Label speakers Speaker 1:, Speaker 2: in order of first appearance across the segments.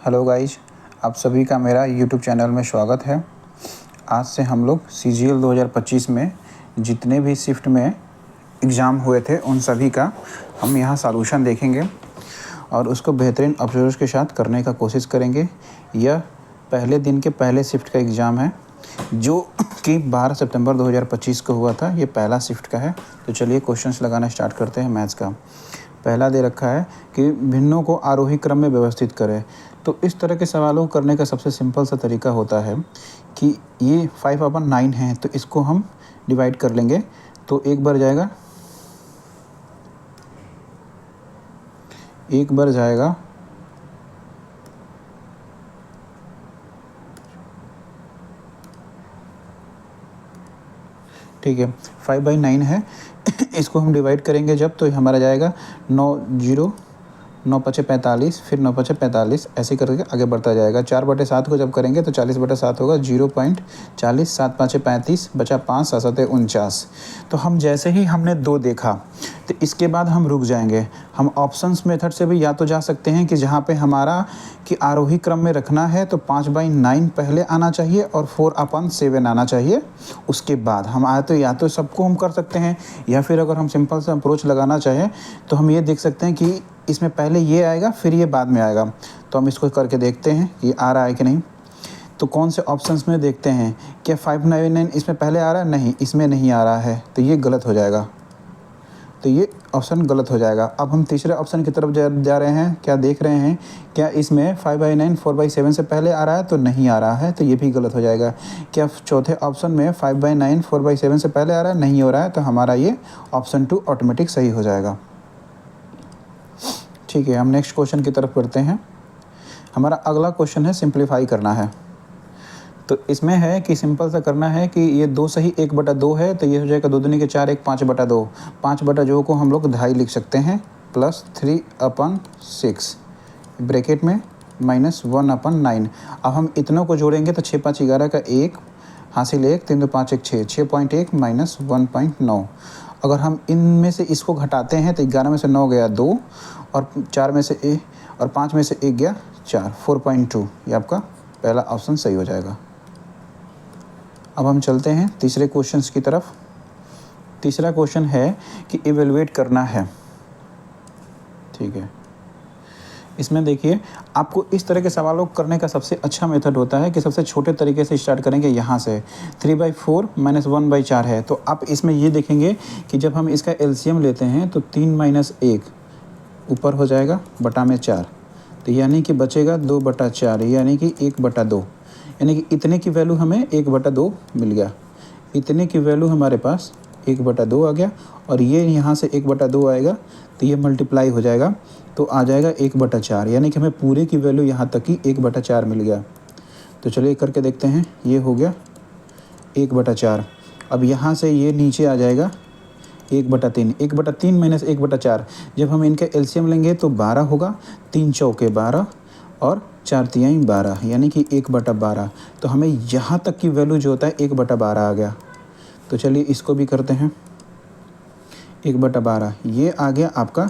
Speaker 1: Hello guys, आप सभी का मेरा यूट्यूब चैनल में स्वागत है। आज से हम लोग CGL 2025 में जितने भी शिफ्ट में एग्ज़ाम हुए थे उन सभी का हम यहाँ सॉल्यूशन देखेंगे और उसको बेहतरीन अप्रोच के साथ करने का कोशिश करेंगे। यह पहले दिन के पहले शिफ्ट का एग्ज़ाम है जो कि 12 सितंबर 2025 को हुआ था। ये पहला शिफ्ट का है। तो चलिए क्वेश्चंस लगाना स्टार्ट करते हैं। मैथ्स का पहला दे रखा है कि भिन्नों को आरोही क्रम में व्यवस्थित करें। तो इस तरह के सवालों को करने का सबसे सिंपल सा तरीका होता है कि ये 5/9 है तो इसको हम डिवाइड कर लेंगे। तो एक बार जाएगा ठीक है, 5/9 है। इसको हम डिवाइड करेंगे जब, तो हमारा जाएगा 9 पचे 45, फिर 9 पचे 45, ऐसे करके आगे बढ़ता जाएगा। 4/7 को जब करेंगे तो 40/7 होगा, 0.40, 7 पाँचे 35, बचा 5, 7 7 49। तो हम जैसे ही हमने 2 देखा तो इसके बाद हम रुक जाएंगे। हम ऑप्शंस मेथड से भी या तो जा सकते हैं कि जहाँ पे हमारा कि आरोही क्रम में रखना है तो 5/9 पहले आना चाहिए और 4/7 आना चाहिए। उसके बाद हम आए तो या तो सबको हम कर सकते हैं, या फिर अगर हम सिंपल सा अप्रोच लगाना चाहें तो हम ये देख सकते हैं कि इसमें पहले ये आएगा फिर ये बाद में आएगा। तो हम इसको करके देखते हैं ये आ रहा है कि नहीं। तो कौन से ऑप्शंस में देखते हैं, क्या 5/9 इसमें पहले आ रहा है? नहीं, इसमें नहीं आ रहा है, तो ये गलत हो जाएगा। तो ये ऑप्शन गलत हो जाएगा। अब हम तीसरे ऑप्शन की तरफ जा रहे हैं। क्या देख रहे हैं, क्या इसमें 5/9 4/7 से पहले आ रहा है? तो नहीं आ रहा है, तो ये भी गलत हो जाएगा। क्या चौथे ऑप्शन में 5/9 4/7 से पहले आ रहा है? नहीं हो रहा है, तो हमारा ये ऑप्शन 2 ऑटोमेटिक सही हो जाएगा। ठीक है, हम नेक्स्ट क्वेश्चन की तरफ बढ़ते हैं। हमारा अगला क्वेश्चन है सिंप्लीफाई करना है। तो इसमें है कि सिंपल सा करना है कि ये 2 सही 1/2 है, तो ये हो जाएगा 2 दूनी के 4, 1 5/2। 5/2 को हम लोग 2.5 लिख सकते हैं, प्लस 3/6 ब्रैकेट में माइनस 1/9। अब हम इतनों को जोड़ेंगे तो 6 5 11 का 1 हासिल 1, 3 2 5 1 6, 6.1 माइनस 1.9। अगर हम इनमें से इसको घटाते हैं तो 11 में से 9 गया 2, और 4 में से 1 और 5 में से 1 गया 4, 4.2। ये आपका पहला ऑप्शन सही हो जाएगा। अब हम चलते हैं तीसरे क्वेश्चंस की तरफ। तीसरा क्वेश्चन है कि इवेलुएट करना है। ठीक है, इसमें देखिए आपको इस तरह के सवालों को करने का सबसे अच्छा मेथड होता है कि सबसे छोटे तरीके से स्टार्ट करेंगे। यहाँ से 3/4 माइनस 1/4 है, तो आप इसमें ये देखेंगे कि जब हम इसका एलसीएम लेते हैं तो 3 - 1 ऊपर हो जाएगा बटा में 4, तो यानी कि बचेगा 2/4, यानी कि 1/2। यानी कि इतने की वैल्यू हमें 1/2 मिल गया। इतने की वैल्यू हमारे पास 1/2 आ गया, और ये यहाँ से 1/2 आएगा तो ये मल्टीप्लाई हो जाएगा, तो आ जाएगा 1/4। यानी कि हमें पूरे की वैल्यू यहाँ तक की 1/4 मिल गया। तो चलिए करके देखते हैं। ये हो गया 1/4। अब यहाँ से ये नीचे आ जाएगा 1/3। 1/3 माइनस 1/4, जब हम इनका एलसीएम लेंगे तो 12 होगा। 3 चौके 12 और 4 तिहाई 12, यानी कि 1/12। तो हमें यहाँ तक की वैल्यू जो होता है 1/12 आ गया। तो चलिए इसको भी करते हैं। 1/12 ये आ गया आपका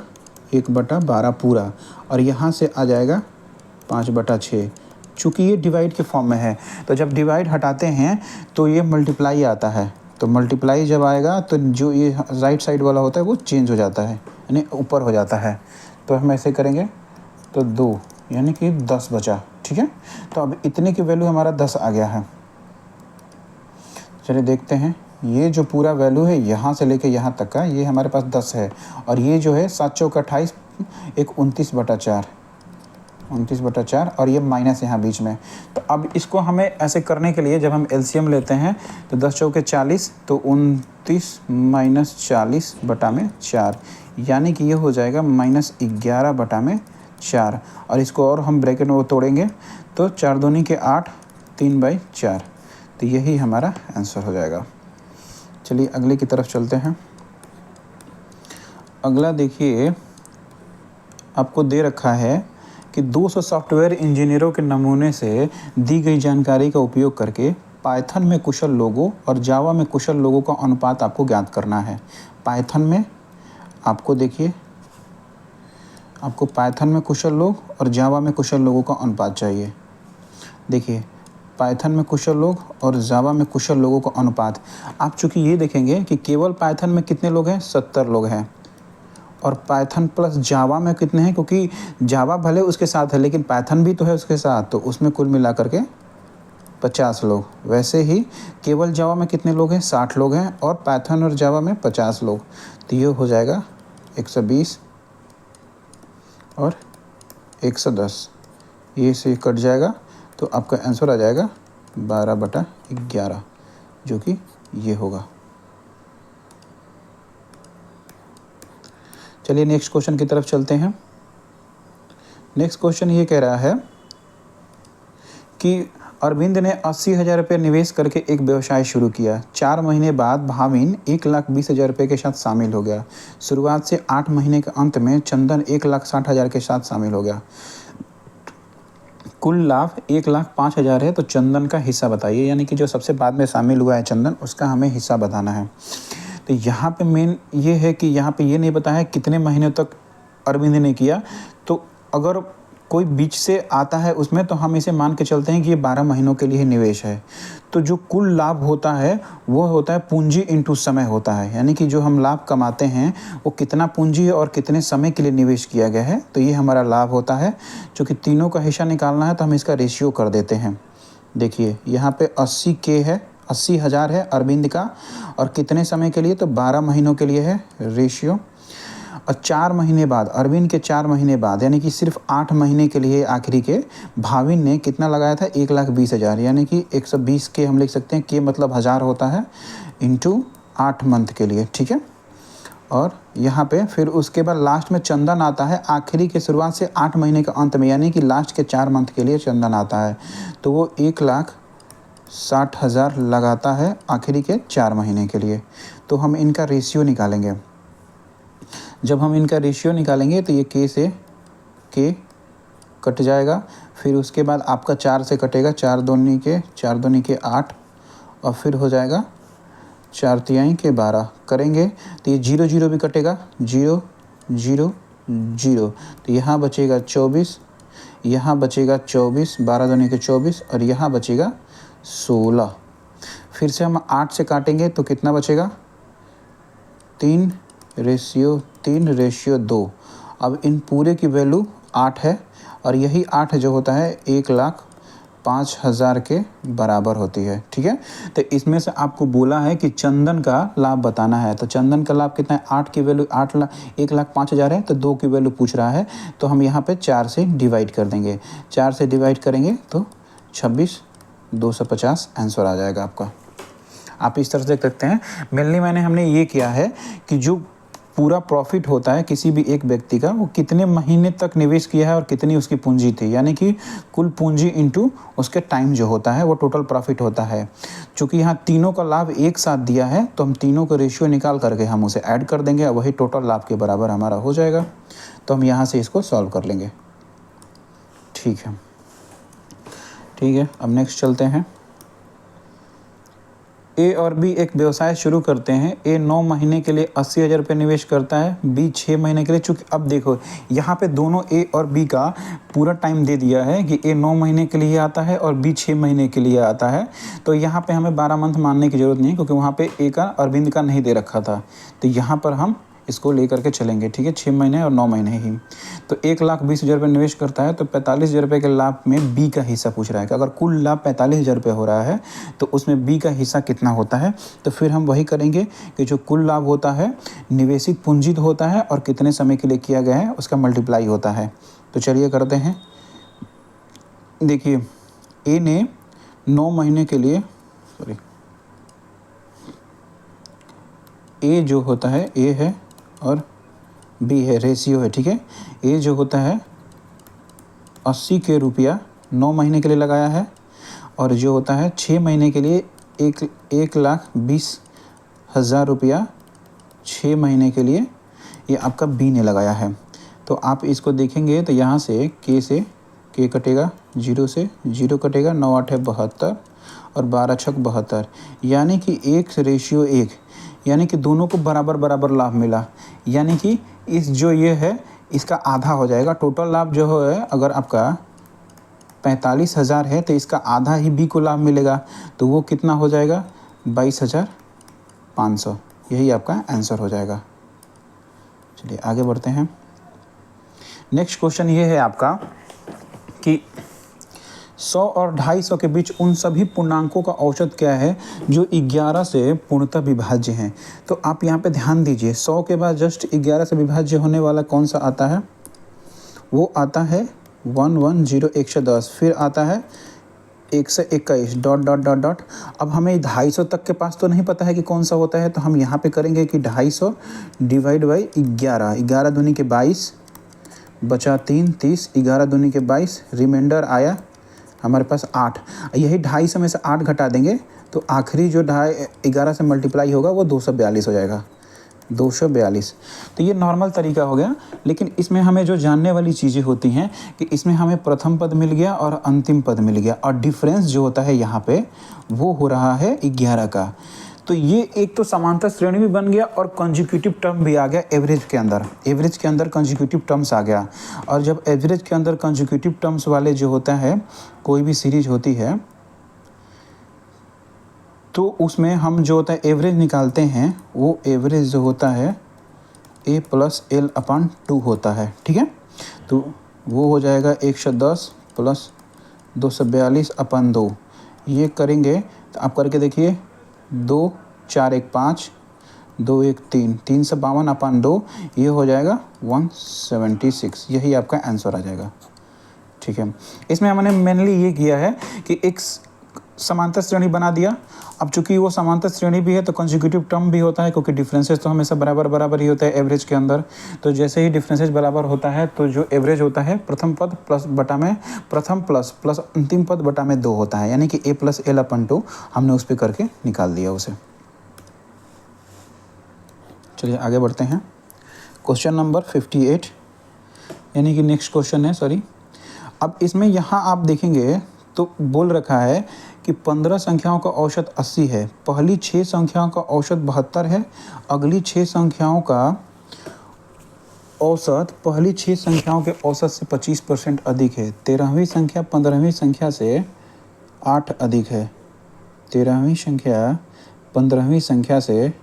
Speaker 1: 1/12 पूरा, और यहाँ से आ जाएगा 5/6। चूँकि ये डिवाइड के फॉर्म में है, तो जब डिवाइड हटाते हैं तो ये मल्टीप्लाई आता है। तो मल्टीप्लाई जब आएगा तो जो ये राइट साइड वाला होता है वो चेंज हो जाता है, यानी ऊपर हो जाता है। तो हम ऐसे करेंगे तो 2, यानी कि 10 बचा। ठीक है, तो अब इतने की वैल्यू हमारा 10 आ गया है। चलिए देखते हैं। ये जो पूरा वैल्यू है यहाँ से लेके यहाँ तक का, ये हमारे पास 10 है, और ये जो है 7 चौक 28, एक 29/4, 29/4, और ये माइनस यहाँ बीच में। तो अब इसको हमें ऐसे करने के लिए जब हम एलसीएम लेते हैं तो 10 चौके 40, तो 29 माइनस 40/4, यानी कि ये हो जाएगा -11/4। और इसको और हम ब्रैकेट में वो तोड़ेंगे तो 4 दूनी के 8, 3/4। तो यही हमारा आंसर हो जाएगा। चलिए अगले की तरफ चलते हैं। अगला देखिए, आपको दे रखा है कि 200 सॉफ्टवेयर इंजीनियरों के नमूने से दी गई जानकारी का उपयोग करके पाइथन में कुशल लोगों और जावा में कुशल लोगों का अनुपात आपको ज्ञात करना है। पाइथन में आपको देखिए आपको पाइथन में कुशल लोग और जावा में कुशल लोगों का अनुपात चाहिए। देखिए, पाइथन में कुशल लोग और जावा में कुशल लोगों का अनुपात, आप चूँकि ये देखेंगे कि केवल पाइथन में कितने लोग हैं, 70 लोग हैं, और पाइथन प्लस जावा में कितने हैं, क्योंकि जावा भले उसके साथ है लेकिन पाइथन भी तो है उसके साथ, तो उसमें कुल मिला करके 50 लोग। वैसे ही केवल जावा में कितने लोग हैं, 60 लोग हैं, और पाइथन और जावा में 50 लोग। तो ये हो जाएगा 120 और 110, ये से कट जाएगा, तो आपका आंसर आ जाएगा 12/11, जो कि ये होगा। चलिए नेक्स्ट क्वेश्चन की तरफ चलते हैं। नेक्स्ट क्वेश्चन ये कह रहा है कि अरविंद ने 80,000 रुपये निवेश करके एक व्यवसाय शुरू किया। 4 महीने बाद भाविन 1,20,000 रुपये के साथ शामिल हो गया। शुरुआत से 8 महीने के अंत में चंदन 1,60,000 के साथ शामिल हो गया। कुल लाभ 1,05,000 है, तो चंदन का हिस्सा बताइए। यानी कि जो सबसे बाद में शामिल हुआ है चंदन, उसका हमें हिस्सा बताना है। तो यहाँ पे मेन ये है कि यहाँ पे ये नहीं बताया है कितने महीने तक अरविंद ने किया। तो अगर कोई बीच से आता है उसमें, तो हम इसे मान के चलते हैं कि ये 12 महीनों के लिए निवेश है। तो जो कुल लाभ होता है वो होता है पूंजी इंटू समय होता है। यानी कि जो हम लाभ कमाते हैं वो कितना पूंजी है और कितने समय के लिए निवेश किया गया है, तो ये हमारा लाभ होता है। चूँकि तीनों का हिस्सा निकालना है तो हम इसका रेशियो कर देते हैं। देखिए यहाँ पे 80,000 है अरविंद का, और कितने समय के लिए, तो 12 महीनों के लिए है रेशियो। और 4 महीने बाद, अरविंद के 4 महीने बाद, यानी कि सिर्फ 8 महीने के लिए आखिरी के, भाविन ने कितना लगाया था, 1,20,000। यानी कि 120 के हम लिख सकते हैं, के मतलब 1000 होता है, इंटू 8 मंथ के लिए, ठीक है। और यहाँ पे फिर उसके बाद लास्ट में चंदन आता है आखिरी के शुरुआत से 8 महीने के अंत में, यानी कि लास्ट के 4 मंथ के लिए चंदन आता है। तो वो 1,60,000 लगाता है आखिरी के 4 महीने के लिए। तो हम इनका रेशियो निकालेंगे। जब हम इनका रेशियो निकालेंगे तो ये के से के कट जाएगा। फिर उसके बाद आपका 4 से कटेगा, 4 दूनी के 8, और फिर हो जाएगा 4 तिहाई के 12 करेंगे तो ये 0 0 भी कटेगा, 0 0 0। तो यहाँ बचेगा 24, यहाँ बचेगा 24, 12 दूनी के 24, और यहाँ बचेगा 16। फिर से हम 8 से काटेंगे तो कितना बचेगा, 3:2। अब इन पूरे की वैल्यू 8 है, और यही 8 जो होता है 1,05,000 के बराबर होती है, ठीक है। तो इसमें से आपको बोला है कि चंदन का लाभ बताना है। तो चंदन का लाभ कितना है, 8 की वैल्यू 1,05,000 है, तो 2 की वैल्यू पूछ रहा है, तो हम यहाँ पे 4 से डिवाइड कर देंगे। 4 से डिवाइड करेंगे तो 26,250 आंसर आ जाएगा आपका। आप इस तरह से देख सकते हैं। मेनली हमने ये किया है कि जो पूरा प्रॉफिट होता है किसी भी एक व्यक्ति का, वो कितने महीने तक निवेश किया है और कितनी उसकी पूंजी थी, यानी कि कुल पूंजी इंटू उसके टाइम जो होता है वो टोटल प्रॉफिट होता है। चूँकि यहाँ तीनों का लाभ एक साथ दिया है, तो हम तीनों का रेशियो निकाल करके हम उसे ऐड कर देंगे, और वही टोटल लाभ के बराबर हमारा हो जाएगा। तो हम यहाँ से इसको सॉल्व कर लेंगे, ठीक है। अब नेक्स्ट चलते हैं। ए और बी एक व्यवसाय शुरू करते हैं। ए 9 महीने के लिए 80,000 रुपये निवेश करता है, बी 6 महीने के लिए। चूँकि अब देखो यहाँ पे दोनों ए और बी का पूरा टाइम दे दिया है कि ए 9 महीने के लिए आता है और बी 6 महीने के लिए आता है। तो यहाँ पे हमें 12 मंथ मानने की ज़रूरत नहीं है, क्योंकि वहाँ पे ए का अरविंद का नहीं दे रखा था। तो यहाँ पर हम इसको लेकर के चलेंगे, ठीक है। 6 महीने और 9 महीने ही। तो 1,20,000 रुपये निवेश करता है, तो 45,000 रुपये के लाभ में बी का हिस्सा पूछ रहा है कि अगर कुल लाभ 45,000 रुपये हो रहा है तो उसमें बी का हिस्सा कितना होता है। तो फिर हम वही करेंगे कि जो कुल लाभ होता है निवेशित पूंजी होता है और कितने समय के लिए किया गया है उसका मल्टीप्लाई होता है। तो चलिए करते हैं। देखिए ए ने 9 महीने के लिए, ए जो होता है ए है और बी है, रेशियो है, ठीक है। ए जो होता है 80 के रुपया 9 महीने के लिए लगाया है, और जो होता है 6 महीने के लिए 1,20,000 रुपया 6 महीने के लिए ये आपका बी ने लगाया है। तो आप इसको देखेंगे तो यहाँ से के कटेगा, 0 से 0 कटेगा, 9 8 है 72 और 12 6 72, यानी कि 1:1, यानी कि दोनों को बराबर बराबर लाभ मिला। यानी कि इस जो ये है इसका आधा हो जाएगा। टोटल लाभ जो है अगर आपका 45,000 है तो इसका आधा ही बी को लाभ मिलेगा, तो वो कितना हो जाएगा 22,500। यही आपका आंसर हो जाएगा। चलिए आगे बढ़ते हैं। नेक्स्ट क्वेश्चन ये है आपका कि 100 और 250 के बीच उन सभी पूर्णांकों का औसत क्या है जो 11 से पूर्णतः विभाज्य हैं। तो आप यहाँ पे ध्यान दीजिए, 100 के बाद जस्ट 11 से विभाज्य होने वाला कौन सा आता है, वो आता है 110 110, फिर आता है 121 डॉट डॉट डॉट डॉट। अब हमें 250 तक के पास तो नहीं पता है कि कौन सा होता है, तो हम यहाँ पे करेंगे कि 250 डिवाइड बाई 11, 11 दूनी के 22 बचा 3 30, 11 दूनी के 22, रिमाइंडर आया हमारे पास 8। यही 250 में से 8 घटा देंगे तो आखिरी जो 11 से मल्टीप्लाई होगा वो 242 हो जाएगा, 242। तो ये नॉर्मल तरीका हो गया, लेकिन इसमें हमें जो जानने वाली चीज़ें होती हैं कि इसमें हमें प्रथम पद मिल गया और अंतिम पद मिल गया, और डिफरेंस जो होता है यहाँ पे वो हो रहा है 11 का। तो ये एक तो समांतर श्रेणी भी बन गया और कंजिक्यूटिव टर्म भी आ गया एवरेज के अंदर। एवरेज के अंदर कंजिक्यूटिव टर्म्स आ गया, और जब एवरेज के अंदर कंजिक्यूटिव टर्म्स वाले जो होता है कोई भी सीरीज होती है तो उसमें हम जो होता है एवरेज निकालते हैं, वो एवरेज जो होता है a+l/2 होता है। ठीक है, तो वो हो जाएगा 110 प्लस 242/2। ये करेंगे तो आप करके देखिए, 2 4 1 5 2 1 3 352/2, ये हो जाएगा 176। यही आपका आंसर आ जाएगा। ठीक है, इसमें हमने मेनली ये किया है कि एक समांतर श्रेणी बना दिया। अब चूंकि वो समांतर श्रेणी भी है तो कंसेक्यूटिव टर्म भी होता है, क्योंकि डिफरेंसेस तो हमेशा बराबर बराबर ही होता है एवरेज के अंदर। तो जैसे ही डिफरेंसेस बराबर होता है तो जो एवरेज होता है प्रथम पद प्लस बटा में प्रथम प्लस प्लस अंतिम पद बटा में 2 होता है, यानी कि a+l/2 हमने उस पर करके निकाल दिया उसे। चलिए आगे बढ़ते हैं। क्वेश्चन नंबर 58, यानी कि नेक्स्ट क्वेश्चन है, सॉरी। अब इसमें यहाँ आप देखेंगे तो बोल रखा है कि 15 संख्याओं का औसत 80 है, पहली 6 संख्याओं का औसत 72 है, अगली 6 संख्याओं का औसत पहली 6 संख्याओं के औसत से 25% अधिक है। 13वीं संख्या 15वीं संख्या से 8 अधिक है। 13वीं संख्या 15वीं संख्या से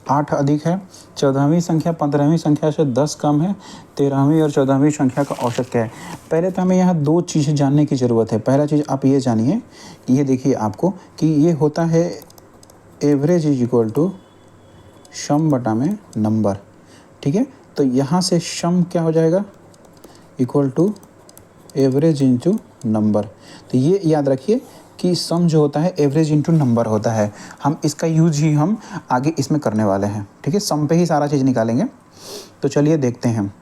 Speaker 1: 8 अधिक है। 14वीं संख्या 15वीं संख्या से 10 कम है। 13वीं और 14वीं संख्या का औसत क्या है। पहले तो हमें यहाँ 2 चीज़ें जानने की ज़रूरत है। पहला चीज़ आप ये जानिए कि ये देखिए आपको कि ये होता है average is equal to some बटा में नंबर। ठीक है, तो यहाँ से सम क्या हो जाएगा, equal to average into number. तो ये याद रखिए कि सम जो होता है एवरेज इंटू नंबर होता है। हम इसका यूज ही हम आगे इसमें करने वाले हैं। ठीक है, सम पे ही सारा चीज़ निकालेंगे। तो चलिए देखते हैं।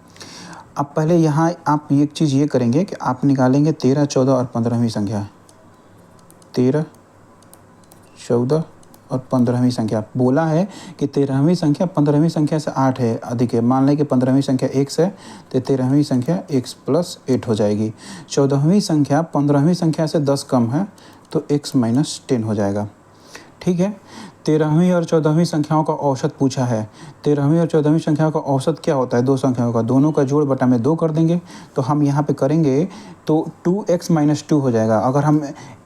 Speaker 1: अब पहले यहाँ आप एक चीज़ ये करेंगे कि आप निकालेंगे 13, 14 और 15वीं संख्या। 13, 14 और 15वीं संख्या बोला है कि 13वीं संख्या 15वीं संख्या से 8 है अधिक है। मान लें कि 15वीं संख्या x है तो 13वीं संख्या x + 8 हो जाएगी। 14वीं संख्या 15वीं संख्या से 10 कम है तो x - 10 हो जाएगा। ठीक है, 13वीं और 14वीं संख्याओं का औसत पूछा है। 13वीं और 14वीं संख्याओं का औसत क्या होता है, 2 संख्याओं का, दोनों का जोड़ बटा में 2 कर देंगे। तो हम यहाँ पे करेंगे तो 2x - 2 हो जाएगा। अगर हम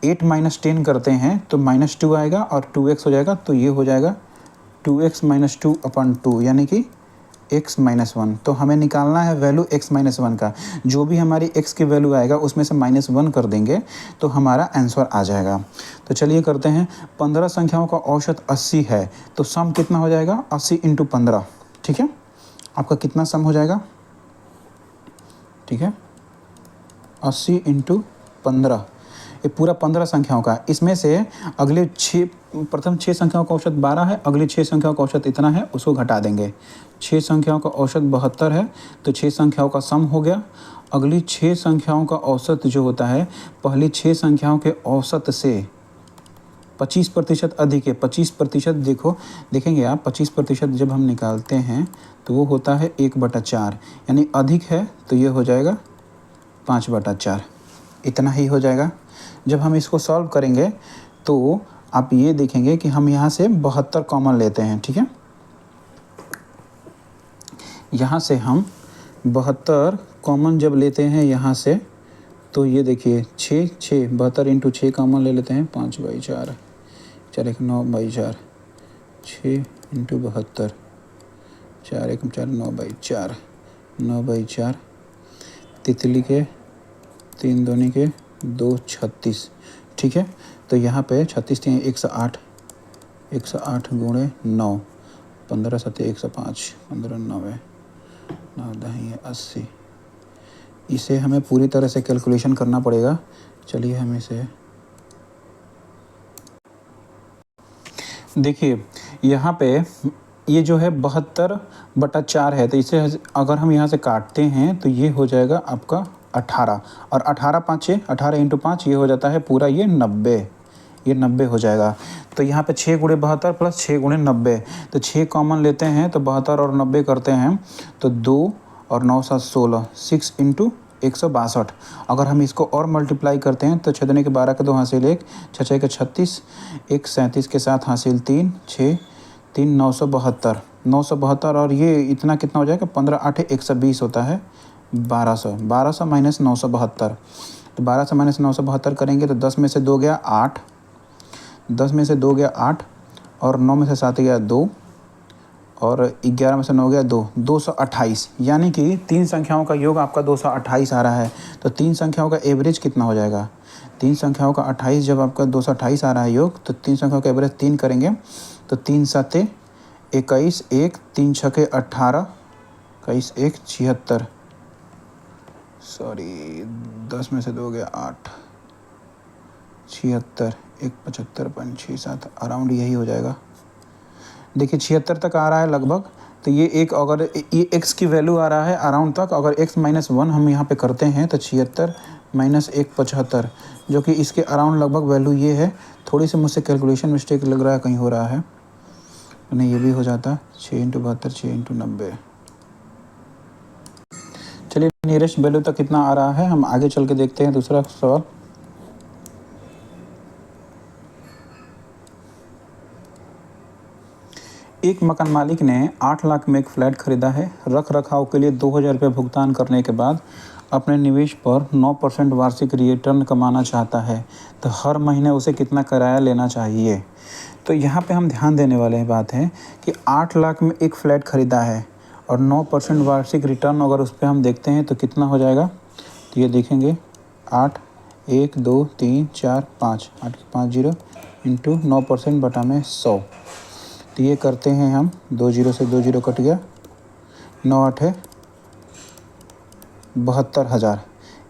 Speaker 1: 8 - 10 करते हैं तो -2 आएगा और 2x हो जाएगा। तो ये हो जाएगा 2x - 2/2, यानी कि x - 1। तो हमें निकालना है वैल्यू x - 1 का। जो भी हमारी x की वैल्यू आएगा उसमें से -1 कर देंगे तो हमारा आंसर आ जाएगा। तो चलिए करते हैं। 15 संख्याओं का औसत 80 है तो सम कितना हो जाएगा, 80 × 15। ठीक है, आपका कितना सम हो जाएगा, ठीक है, 80 × 15। ये पूरा 15 संख्याओं का। इसमें से अगले 6 प्रथम 6 संख्याओं का औसत 12 है, अगली 6 संख्याओं का औसत इतना है, उसको घटा देंगे। 6 संख्याओं का औसत 72 है तो 6 संख्याओं का सम हो गया। अगली 6 संख्याओं का औसत जो होता है पहली 6 संख्याओं के औसत से 25% अधिक है। 25% देखेंगे आप, 25% जब हम निकालते हैं तो वो होता है 1/4, यानी अधिक है तो ये हो जाएगा 5/4। इतना ही हो जाएगा। जब हम इसको सॉल्व करेंगे तो आप ये देखेंगे कि हम यहाँ से 72 कॉमन लेते हैं। ठीक है, यहाँ से हम 72 कॉमन जब लेते हैं यहाँ से, तो ये देखिए 6 6 72 इंटू 6 कॉमन ले लेते हैं, 5/4 4 1 9/4 6 इंटू 72 4 1 4 9/4 9/4 तितली के 3 दूनी के 2 36। ठीक है, तो यहाँ पे 36 108 108 गुणे 9 15 7 105 15 9 9 10 80। इसे हमें पूरी तरह से कैलकुलेशन करना पड़ेगा। चलिए हम इसे देखिए, यहाँ पे ये जो है 72/4 है, तो इसे अगर हम यहाँ से काटते हैं तो ये हो जाएगा आपका 18, और 18 5 6 18 इंटू 5 ये हो जाता है पूरा ये 90, ये 90 हो जाएगा। तो यहाँ पे 6 गुणे 72 प्लस 6 गुणे 90, तो 6 कॉमन लेते हैं तो 72 और 90 करते हैं तो 2 और 9 7 16 6 इंटू 162। अगर हम इसको और मल्टीप्लाई करते हैं तो 6 दूनी के 12 के 2 हासिल 1 6 6 के 36 1 37 के साथ हासिल 3 6 3 972 972, और ये इतना कितना हो जाएगा 15 8 120 होता है 1200 1200 माइनस 972। तो 1200 माइनस 972 करेंगे तो 10 में से 2 गया 8, 10 में से 2 गया 8, और 9 में से 7 गया 2, और 11 में से 9 गया 2 228। यानी कि 3 संख्याओं का योग आपका 228 आ रहा है। तो 3 संख्याओं का एवरेज कितना हो जाएगा? 3 संख्याओं का 28 जब आपका 228 आ रहा है योग, तो 3 संख्याओं का एवरेज 3 करेंगे तो 3 7 21 1 3 6 18 21 1 76, सॉरी 10 में से 2 गया 8 76 1 75.67, अराउंड यही हो जाएगा। देखिए 76 तक आ रहा है लगभग, तो ये एक अगर ये x की वैल्यू आ रहा है अराउंड तक, अगर x माइनस 1 हम यहाँ पे करते हैं तो 76 माइनस 1 75, जो कि इसके अराउंड लगभग वैल्यू ये है। थोड़ी सी मुझसे कैलकुलेशन मिस्टेक लग रहा है, कहीं हो रहा है, नहीं ये भी हो जाता 6 इंटू 72 6 इंटू 90। चलिए नियरेस्ट वैल्यू तक कितना आ रहा है हम आगे चल के देखते हैं। दूसरा सवाल, एक मकान मालिक ने 8 लाख में एक फ्लैट खरीदा है। रख रखाव के लिए 2000 रुपये भुगतान करने के बाद अपने निवेश पर 9% वार्षिक रिटर्न कमाना चाहता है, तो हर महीने उसे कितना किराया लेना चाहिए? तो यहाँ पे हम ध्यान देने वाले बात है कि 8 लाख में एक फ्लैट खरीदा है और 9% वार्षिक रिटर्न अगर उस पर हम देखते हैं तो कितना हो जाएगा? तो ये देखेंगे 8 1 2 3 4 5 8 के 5 0 इंटू 9% बटा में 100। तो ये करते हैं हम, 2 0 से 2 0 कट गया, 9 8 है 72,000।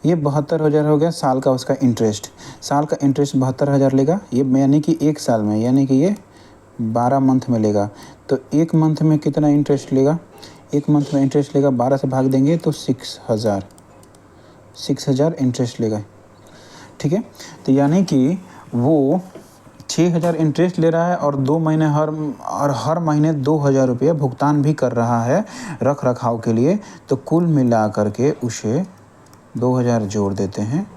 Speaker 1: ये 72,000 हो गया साल का उसका इंटरेस्ट। साल का इंटरेस्ट 72,000 लेगा ये, यानी कि एक साल में, यानी कि ये 12 मंथ में लेगा। तो एक मंथ में कितना इंटरेस्ट लेगा? एक मंथ में इंटरेस्ट लेगा 12 से भाग देंगे तो 6,000 इंटरेस्ट लेगा। ठीक है, तो यानी कि वो 6,000 इंटरेस्ट ले रहा है और 2 महीने हर महीने 2,000 रुपये भुगतान भी कर रहा है रख रखाव के लिए। तो कुल मिला करके उसे 2,000 जोड़ देते हैं,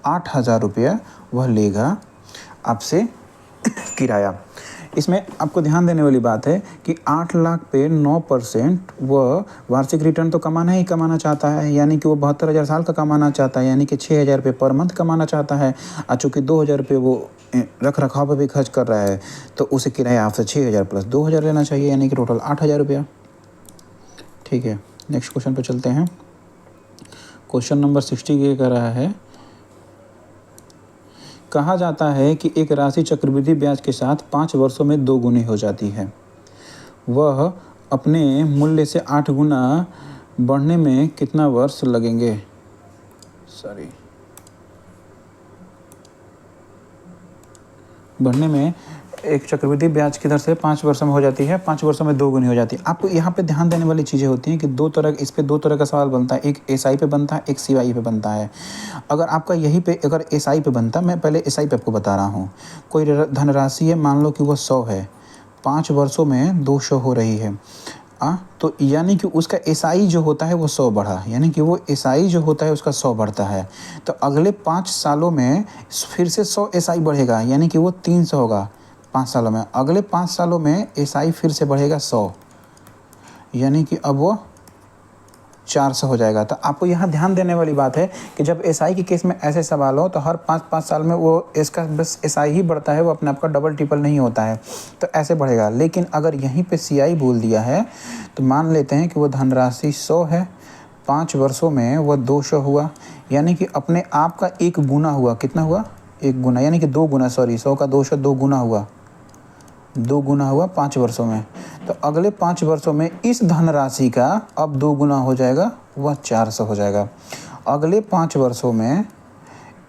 Speaker 1: 8,000 रुपया वह लेगा आपसे किराया। इसमें आपको ध्यान देने वाली बात है कि 8 लाख पे 9% वह वार्षिक रिटर्न तो कमाना ही कमाना चाहता है, यानी कि वो 72,000 साल का कमाना चाहता है, यानी कि 6,000 रुपये पर मंथ कमाना चाहता है। और चूँकि 2,000 रुपये वो रख रखाव पर भी खर्च कर रहा है, तो उसे किराया आपसे 6,000 प्लस 2,000 लेना चाहिए, यानी कि टोटल 8,000 रुपया। ठीक है, नेक्स्ट क्वेश्चन पर चलते हैं। क्वेश्चन नंबर 60 ये कह रहा है, कहा जाता है कि एक राशि चक्रवृद्धि ब्याज के साथ 5 वर्षों में 2 गुनी हो जाती है। वह अपने मूल्य से 8 गुना बढ़ने में कितना वर्ष लगेंगे? बढ़ने में एक चक्रवृद्धि ब्याज की दर से 5 वर्षों में हो जाती है, 5 वर्षों में 2 गुनी हो जाती है। आपको यहाँ पे ध्यान देने वाली चीज़ें होती हैं कि इस पे दो तरह का सवाल बनता है, एक एसआई पे बनता है, एक सीवाई पे बनता है। अगर आपका यहीं पे अगर एसआई पे बनता, मैं पहले एसआई पे आपको बता रहा हूँ। कोई धनराशि है, मान लो कि वो 100 है, 5 वर्षों में 200 हो रही है, तो यानी कि उसका एसआई जो होता है वो 100 बढ़ा, यानी कि वो एसआई जो होता है उसका 100 बढ़ता है। तो अगले 5 सालों में फिर से 100 एसआई बढ़ेगा, यानी कि वो 300 होगा 5 सालों में। अगले 5 सालों में एसआई फिर से बढ़ेगा 100, यानी कि अब वो 400 हो जाएगा। तो आपको यहाँ ध्यान देने वाली बात है कि जब एसआई के केस में ऐसे सवाल हो तो हर 5-5 साल में वो इसका बस एसआई ही बढ़ता है, वो अपने आप का डबल ट्रिपल नहीं होता है, तो ऐसे बढ़ेगा। लेकिन अगर यहीं पे सीआई बोल दिया है तो मान लेते हैं कि वो धनराशि 100 है, 5 वर्षों में वो 200 हुआ, यानी कि अपने आप का 1 गुना हुआ। कितना हुआ? 1 गुना, यानी कि 2 गुना, सॉरी 100 का 200 2 गुना हुआ, 2 गुना हुआ 5 वर्षों में। तो अगले 5 वर्षों में इस धनराशि का अब 2 गुना हो जाएगा, वह 400 हो जाएगा। अगले 5 वर्षों में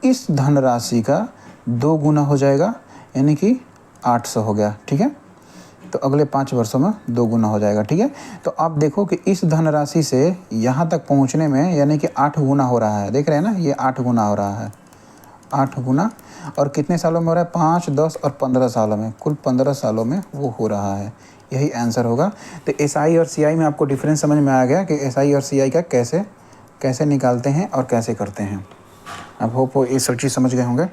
Speaker 1: इस धनराशि का 2 गुना हो जाएगा, यानी कि 800 हो गया। ठीक है, तो अगले 5 वर्षों में 2 गुना हो जाएगा। ठीक है, तो आप देखो कि इस धनराशि से यहाँ तक पहुँचने में यानी कि 8 गुना हो रहा है। देख रहे हैं ना, ये 8 गुना हो रहा है, 8 गुना। और कितने सालों में हो रहा है? 5, 10 और 15 सालों में, कुल 15 सालों में वो हो रहा है। यही आंसर होगा। तो एसआई और सीआई में आपको डिफरेंस समझ में आ गया कि एसआई और सीआई का कैसे निकालते हैं और कैसे करते हैं। अब होप ये सब चीज़ समझ गए होंगे।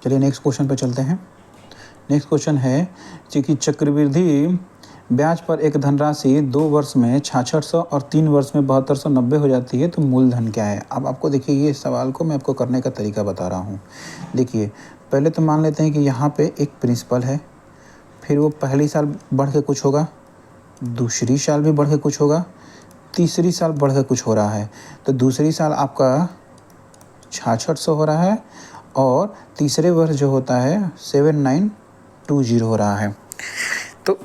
Speaker 1: चलिए नेक्स्ट क्वेश्चन पे चलते हैं। नेक्स्ट क्वेश्चन है कि चक्रवृद्धि ब्याज पर एक धनराशि 2 वर्ष में 6600 और 3 वर्ष में 7290 हो जाती है, तो मूलधन क्या है? अब आपको देखिए, ये सवाल को मैं आपको करने का तरीका बता रहा हूँ। देखिए, पहले तो मान लेते हैं कि यहाँ पे एक प्रिंसिपल है, फिर वो पहली साल बढ़ के कुछ होगा, दूसरी साल भी बढ़ के कुछ होगा, तीसरी साल बढ़ के कुछ हो रहा है। तो दूसरी साल आपका 6600 हो रहा है और तीसरे वर्ष जो होता है 7920 हो रहा है। तो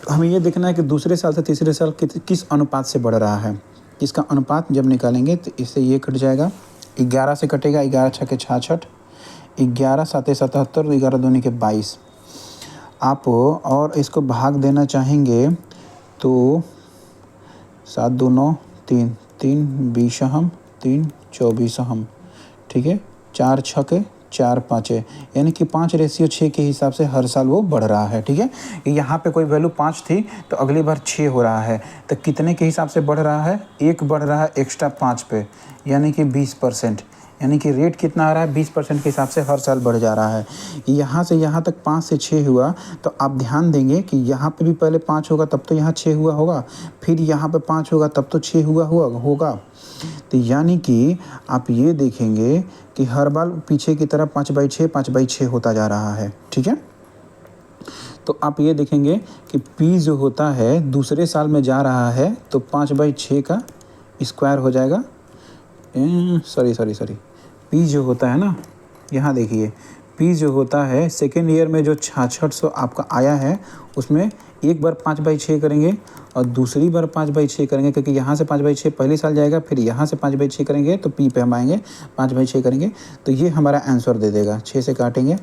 Speaker 1: हमें ये देखना है कि दूसरे साल से तीसरे साल किस अनुपात से बढ़ रहा है। इसका अनुपात जब निकालेंगे तो इससे ये कट जाएगा, 11 से कटेगा, 11 छके 66, 11 साते 77, 11 दूनी के 22। आप और इसको भाग देना चाहेंगे तो 7 2 9 3 3 20 हम 3 24 हम, ठीक है, 4 छके 4 5, यानी कि 5:6 के हिसाब से हर साल वो बढ़ रहा है। ठीक है, यहाँ पे कोई वैल्यू 5 थी तो अगली बार 6 हो रहा है, तो कितने के हिसाब से बढ़ रहा है? 1 बढ़ रहा है एक्स्ट्रा 5 पे, यानी कि 20%, यानी कि रेट कितना आ रहा है? 20% के हिसाब से हर साल बढ़ जा रहा है। यहाँ से यहाँ तक 5 से 6 हुआ, तो आप ध्यान देंगे कि यहाँ पे भी पहले 5 होगा तब तो यहाँ 6 हुआ होगा, फिर यहाँ पे 5 होगा तब तो 6 हुआ होगा। तो यानी कि आप ये देखेंगे कि हर बार पीछे की तरफ 5/6 होता जा रहा है। ठीक है, तो आप ये देखेंगे कि P जो होता है दूसरे साल में जा रहा है तो 5/6 का स्क्वायर हो जाएगा। सॉरी, P जो होता है ना, यहाँ देखिए, P जो होता है सेकेंड ईयर में जो 6600 आपका आया है उसमें एक बार 5/6 करेंगे और दूसरी बार 5/6 करेंगे, क्योंकि यहाँ से 5/6 पहले साल जाएगा, फिर यहाँ से 5/6 करेंगे तो P पे हम आएंगे, 5/6 करेंगे तो ये हमारा आंसर दे देगा। 6 से काटेंगे,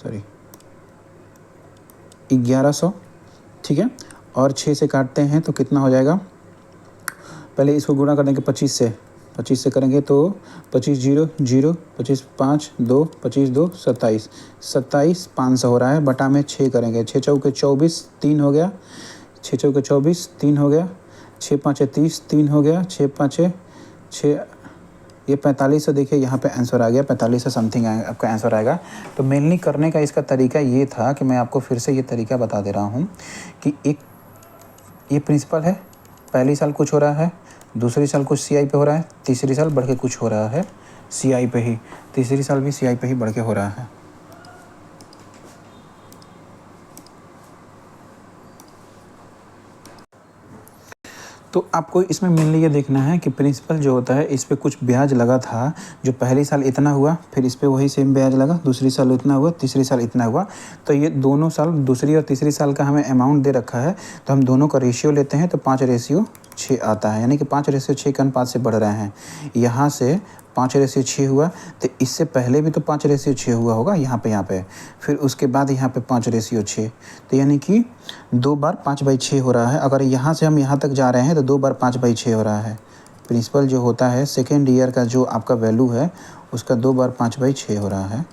Speaker 1: सॉरी 1100, ठीक है, और 6 से काटते हैं तो कितना हो जाएगा? पहले इसको गुणा कर देंगे 25 से करेंगे तो 25 0 0, 25 5 2, 25 2 27, 500 हो रहा है, बटा में 6 करेंगे, 6 चौके 24 3 हो गया, 6 चौके 24 3 हो गया, 6 5 30 3 हो गया, 6 5 6, ये 45 देखिए यहाँ पे आंसर आ गया, 45 से समथिंग आपका आंसर आएगा। तो मेनली करने का इसका तरीका ये था कि मैं आपको फिर से ये तरीका बता दे रहा हूँ कि एक ये प्रिंसिपल है, पहली साल कुछ हो रहा है, दूसरी साल कुछ सीआई पे हो रहा है, तीसरी साल बढ़ के कुछ हो रहा है सीआई पे ही, तीसरी साल भी सीआई पे ही बढ़ के हो रहा है। तो आपको इसमें मेनली ये देखना है कि प्रिंसिपल जो होता है इस पे कुछ ब्याज लगा था, जो पहली साल इतना हुआ, फिर इस पे वही सेम ब्याज लगा, दूसरी साल इतना हुआ, तीसरी साल इतना हुआ। तो ये दोनों साल, दूसरी और तीसरी साल का हमें अमाउंट दे रखा है, तो हम दोनों का रेशियो लेते हैं तो 5:6 आता है, यानी कि 5:6 के अनुपात से बढ़ रहे हैं। यहाँ से 5:6 हुआ, तो इससे पहले भी तो 5:6 हुआ होगा यहाँ पे, फिर उसके बाद यहाँ पे 5:6, तो यानी कि 2 बार 5/6 हो रहा है। अगर यहाँ से हम यहाँ तक जा रहे हैं तो 2 बार 5/6 हो रहा है। प्रिंसिपल जो होता है सेकेंड ईयर का जो आपका वैल्यू है उसका 2 बार 5/6 हो रहा है,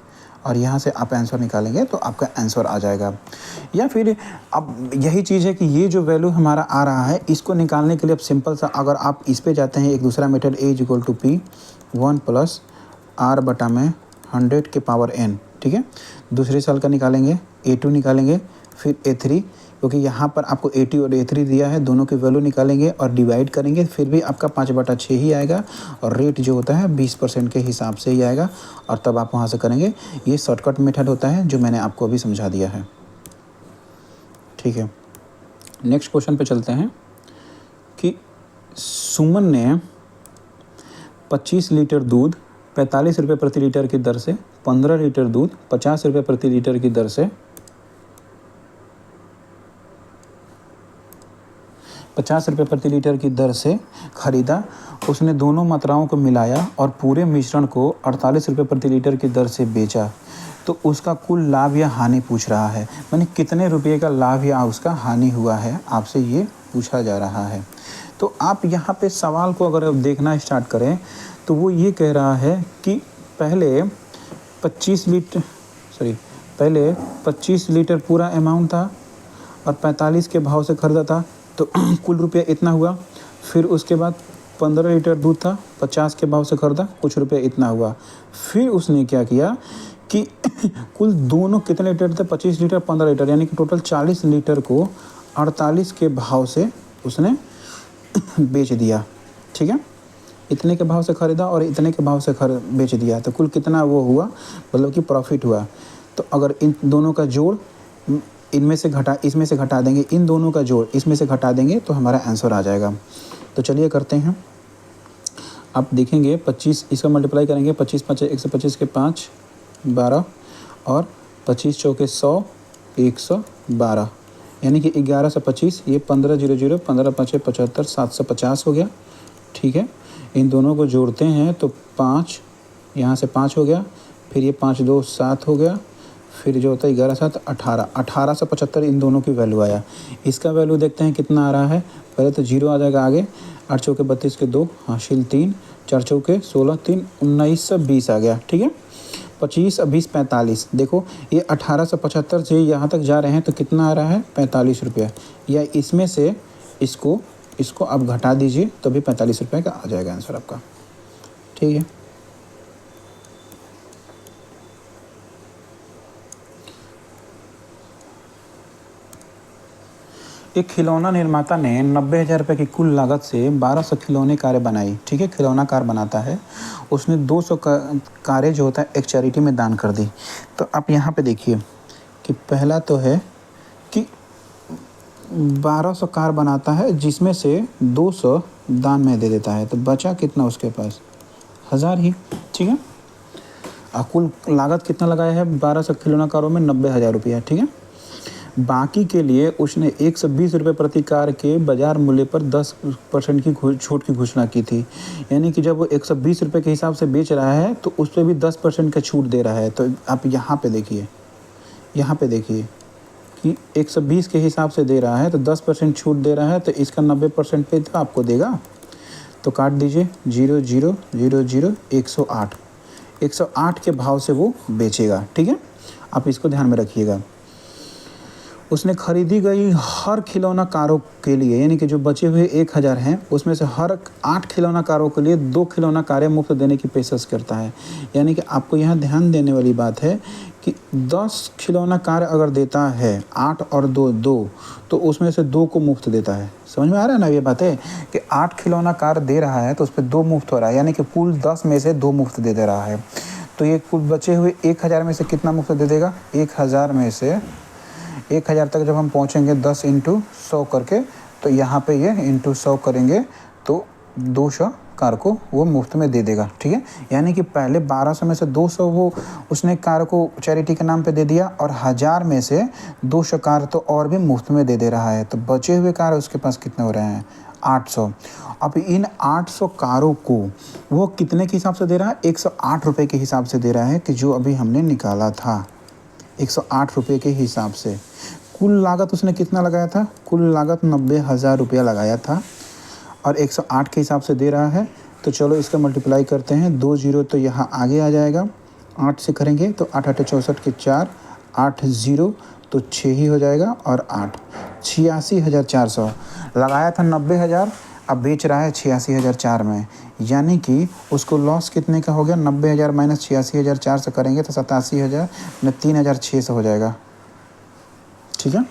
Speaker 1: और यहाँ से आप आंसर निकालेंगे तो आपका आंसर आ जाएगा। या फिर अब यही चीज़ है कि ये जो वैल्यू हमारा आ रहा है इसको निकालने के लिए अब सिंपल सा, अगर आप इस पे जाते हैं, एक दूसरा मेथड A = P 1 + R/100 के पावर n, ठीक है। दूसरे साल का निकालेंगे, A2 निकालेंगे, फिर A3, क्योंकि यहाँ पर आपको A2 और A3 दिया है, दोनों की वैल्यू निकालेंगे और डिवाइड करेंगे, फिर भी आपका 5/6 ही आएगा और रेट जो होता है 20% के हिसाब से ही आएगा और तब आप वहाँ से करेंगे। ये शॉर्टकट मेथड होता है जो मैंने आपको अभी समझा दिया है। ठीक है, नेक्स्ट क्वेश्चन पे चलते हैं कि सुमन ने 25 लीटर दूध 45 रुपये प्रति लीटर की दर से, 15 लीटर दूध 50 रुपये प्रति लीटर की दर से 50 रुपये प्रति लीटर की दर से खरीदा। उसने दोनों मात्राओं को मिलाया और पूरे मिश्रण को 48 रुपये प्रति लीटर की दर से बेचा। तो उसका कुल लाभ या हानि पूछ रहा है, यानी कितने रुपये का लाभ या उसका हानि हुआ है, आपसे ये पूछा जा रहा है। तो आप यहाँ पे सवाल को अगर देखना स्टार्ट करें तो वो ये कह रहा है कि पहले 25 लीटर पूरा अमाउंट था और 45 के भाव से ख़रीदा था, तो कुल रुपया इतना हुआ। फिर उसके बाद 15 लीटर दूध था, 50 के भाव से ख़रीदा, कुछ रुपया इतना हुआ। फिर उसने क्या किया कि कुल दोनों कितने लीटर थे, 25 लीटर 15 लीटर, यानी कि टोटल 40 लीटर को 48 के भाव से उसने बेच दिया। ठीक है, इतने के भाव से ख़रीदा और इतने के भाव से बेच दिया, तो कुल कितना वो हुआ, मतलब कि प्रॉफिट हुआ। तो अगर इन दोनों का जोड़ इसमें से घटा देंगे, इन दोनों का जोड़ इसमें से घटा देंगे तो हमारा आंसर आ जाएगा। तो चलिए करते हैं। आप देखेंगे 25, इसका मल्टीप्लाई करेंगे, 25 5 125 के 5 12 और 25 चौके 100 112, यानी कि 11 से 25, ये 15 0 0 15 5 75 750 हो गया। ठीक है, इन दोनों को जोड़ते हैं तो 5, यहाँ से 5 हो गया, फिर ये 5 2 7 हो गया, फिर जो होता है 11 7 18 1875 इन दोनों की वैल्यू आया। इसका वैल्यू देखते हैं कितना आ रहा है। पहले तो 0 आ जाएगा आगे, 8 चौके 32 के 2 हासिल 3, 4 चौके 16 3 1920 आ गया। ठीक है, 25 20 45, देखो ये 1875 से यहाँ तक जा रहे हैं तो कितना आ रहा है 45 रुपया, या इसमें से इसको आप घटा दीजिए तो भी 45 रुपये का आ जाएगा आंसर आपका। ठीक है, एक खिलौना निर्माता ने 90,000 रुपये की कुल लागत से 1200 खिलौने कारें बनाई। ठीक है, खिलौना कार बनाता है, उसने 200 कारें जो होता है एक चैरिटी में दान कर दी। तो आप यहाँ पे देखिए कि पहला तो है कि 1200 कार बनाता है जिसमें से 200 दान में दे देता है, तो बचा कितना उसके पास 1000 ही। ठीक है, और कुल लागत कितना लगाया है 1200 खिलौना कारों में 90,000 रुपया। ठीक है, बाकी के लिए उसने 120 रुपये प्रति कार के बाज़ार मूल्य पर 10% की छूट की घोषणा की थी, यानी कि जब वो 120 रुपये के हिसाब से बेच रहा है तो उस पर भी 10% का छूट दे रहा है। तो आप यहाँ पे देखिए कि 120 के हिसाब से दे रहा है तो 10% छूट दे रहा है, तो इसका 90% पे तो आपको देगा। तो काट दीजिए 0 0 0 0 108 के भाव से वो बेचेगा। ठीक है, आप इसको ध्यान में रखिएगा। उसने खरीदी गई हर खिलौना कारों के लिए, यानी कि जो बचे हुए 1000 हैं उसमें से हर 8 खिलौना कारों के लिए 2 खिलौना कारें मुफ्त देने की पेशकश करता है। यानी कि आपको यहाँ ध्यान देने वाली बात है कि 10 खिलौना कार अगर देता है, 8 और 2 2, तो उसमें से 2 को मुफ्त देता है। समझ में आ रहा है ना ये बात है कि 8 खिलौना कार दे रहा है तो उस पर 2 मुफ्त हो रहा है, यानी कि कुल 10 में से 2 मुफ्त दे रहा है। तो ये कुल बचे हुए 1000 में से कितना मुफ्त दे देगा, 1000 में से 1000 तक जब हम पहुंचेंगे 10 × 100 करके, तो यहाँ पे ये × 100 करेंगे तो 200 कार को वो मुफ्त में दे देगा। ठीक है, यानी कि पहले 1200 में से 200 वो उसने कार को चैरिटी के नाम पे दे दिया और 1000 में से 200 कार तो और भी मुफ्त में दे रहा है। तो बचे हुए कार उसके पास कितने हो रहे हैं 800। अब इन 800 कारों को वो कितने के हिसाब से दे रहा है, 108 रुपये के हिसाब से दे रहा है, कि जो अभी हमने निकाला था 108 रुपये के हिसाब से। कुल लागत उसने कितना लगाया था, कुल लागत 90,000 रुपया लगाया था और 108 के हिसाब से दे रहा है। तो चलो इसका मल्टीप्लाई करते हैं, 2 0 तो यहाँ आगे आ जाएगा, 8 से करेंगे तो 8 8 64 के 4, 8 0 तो 6 ही हो जाएगा और 8 86,400 लगाया था 90,000, अब बेच रहा है 86,400 में, यानी कि उसको लॉस कितने का हो गया, 90,000 माइनस 86,400 करेंगे तो 87,000 में 3,600 हो जाएगा। ठीक है।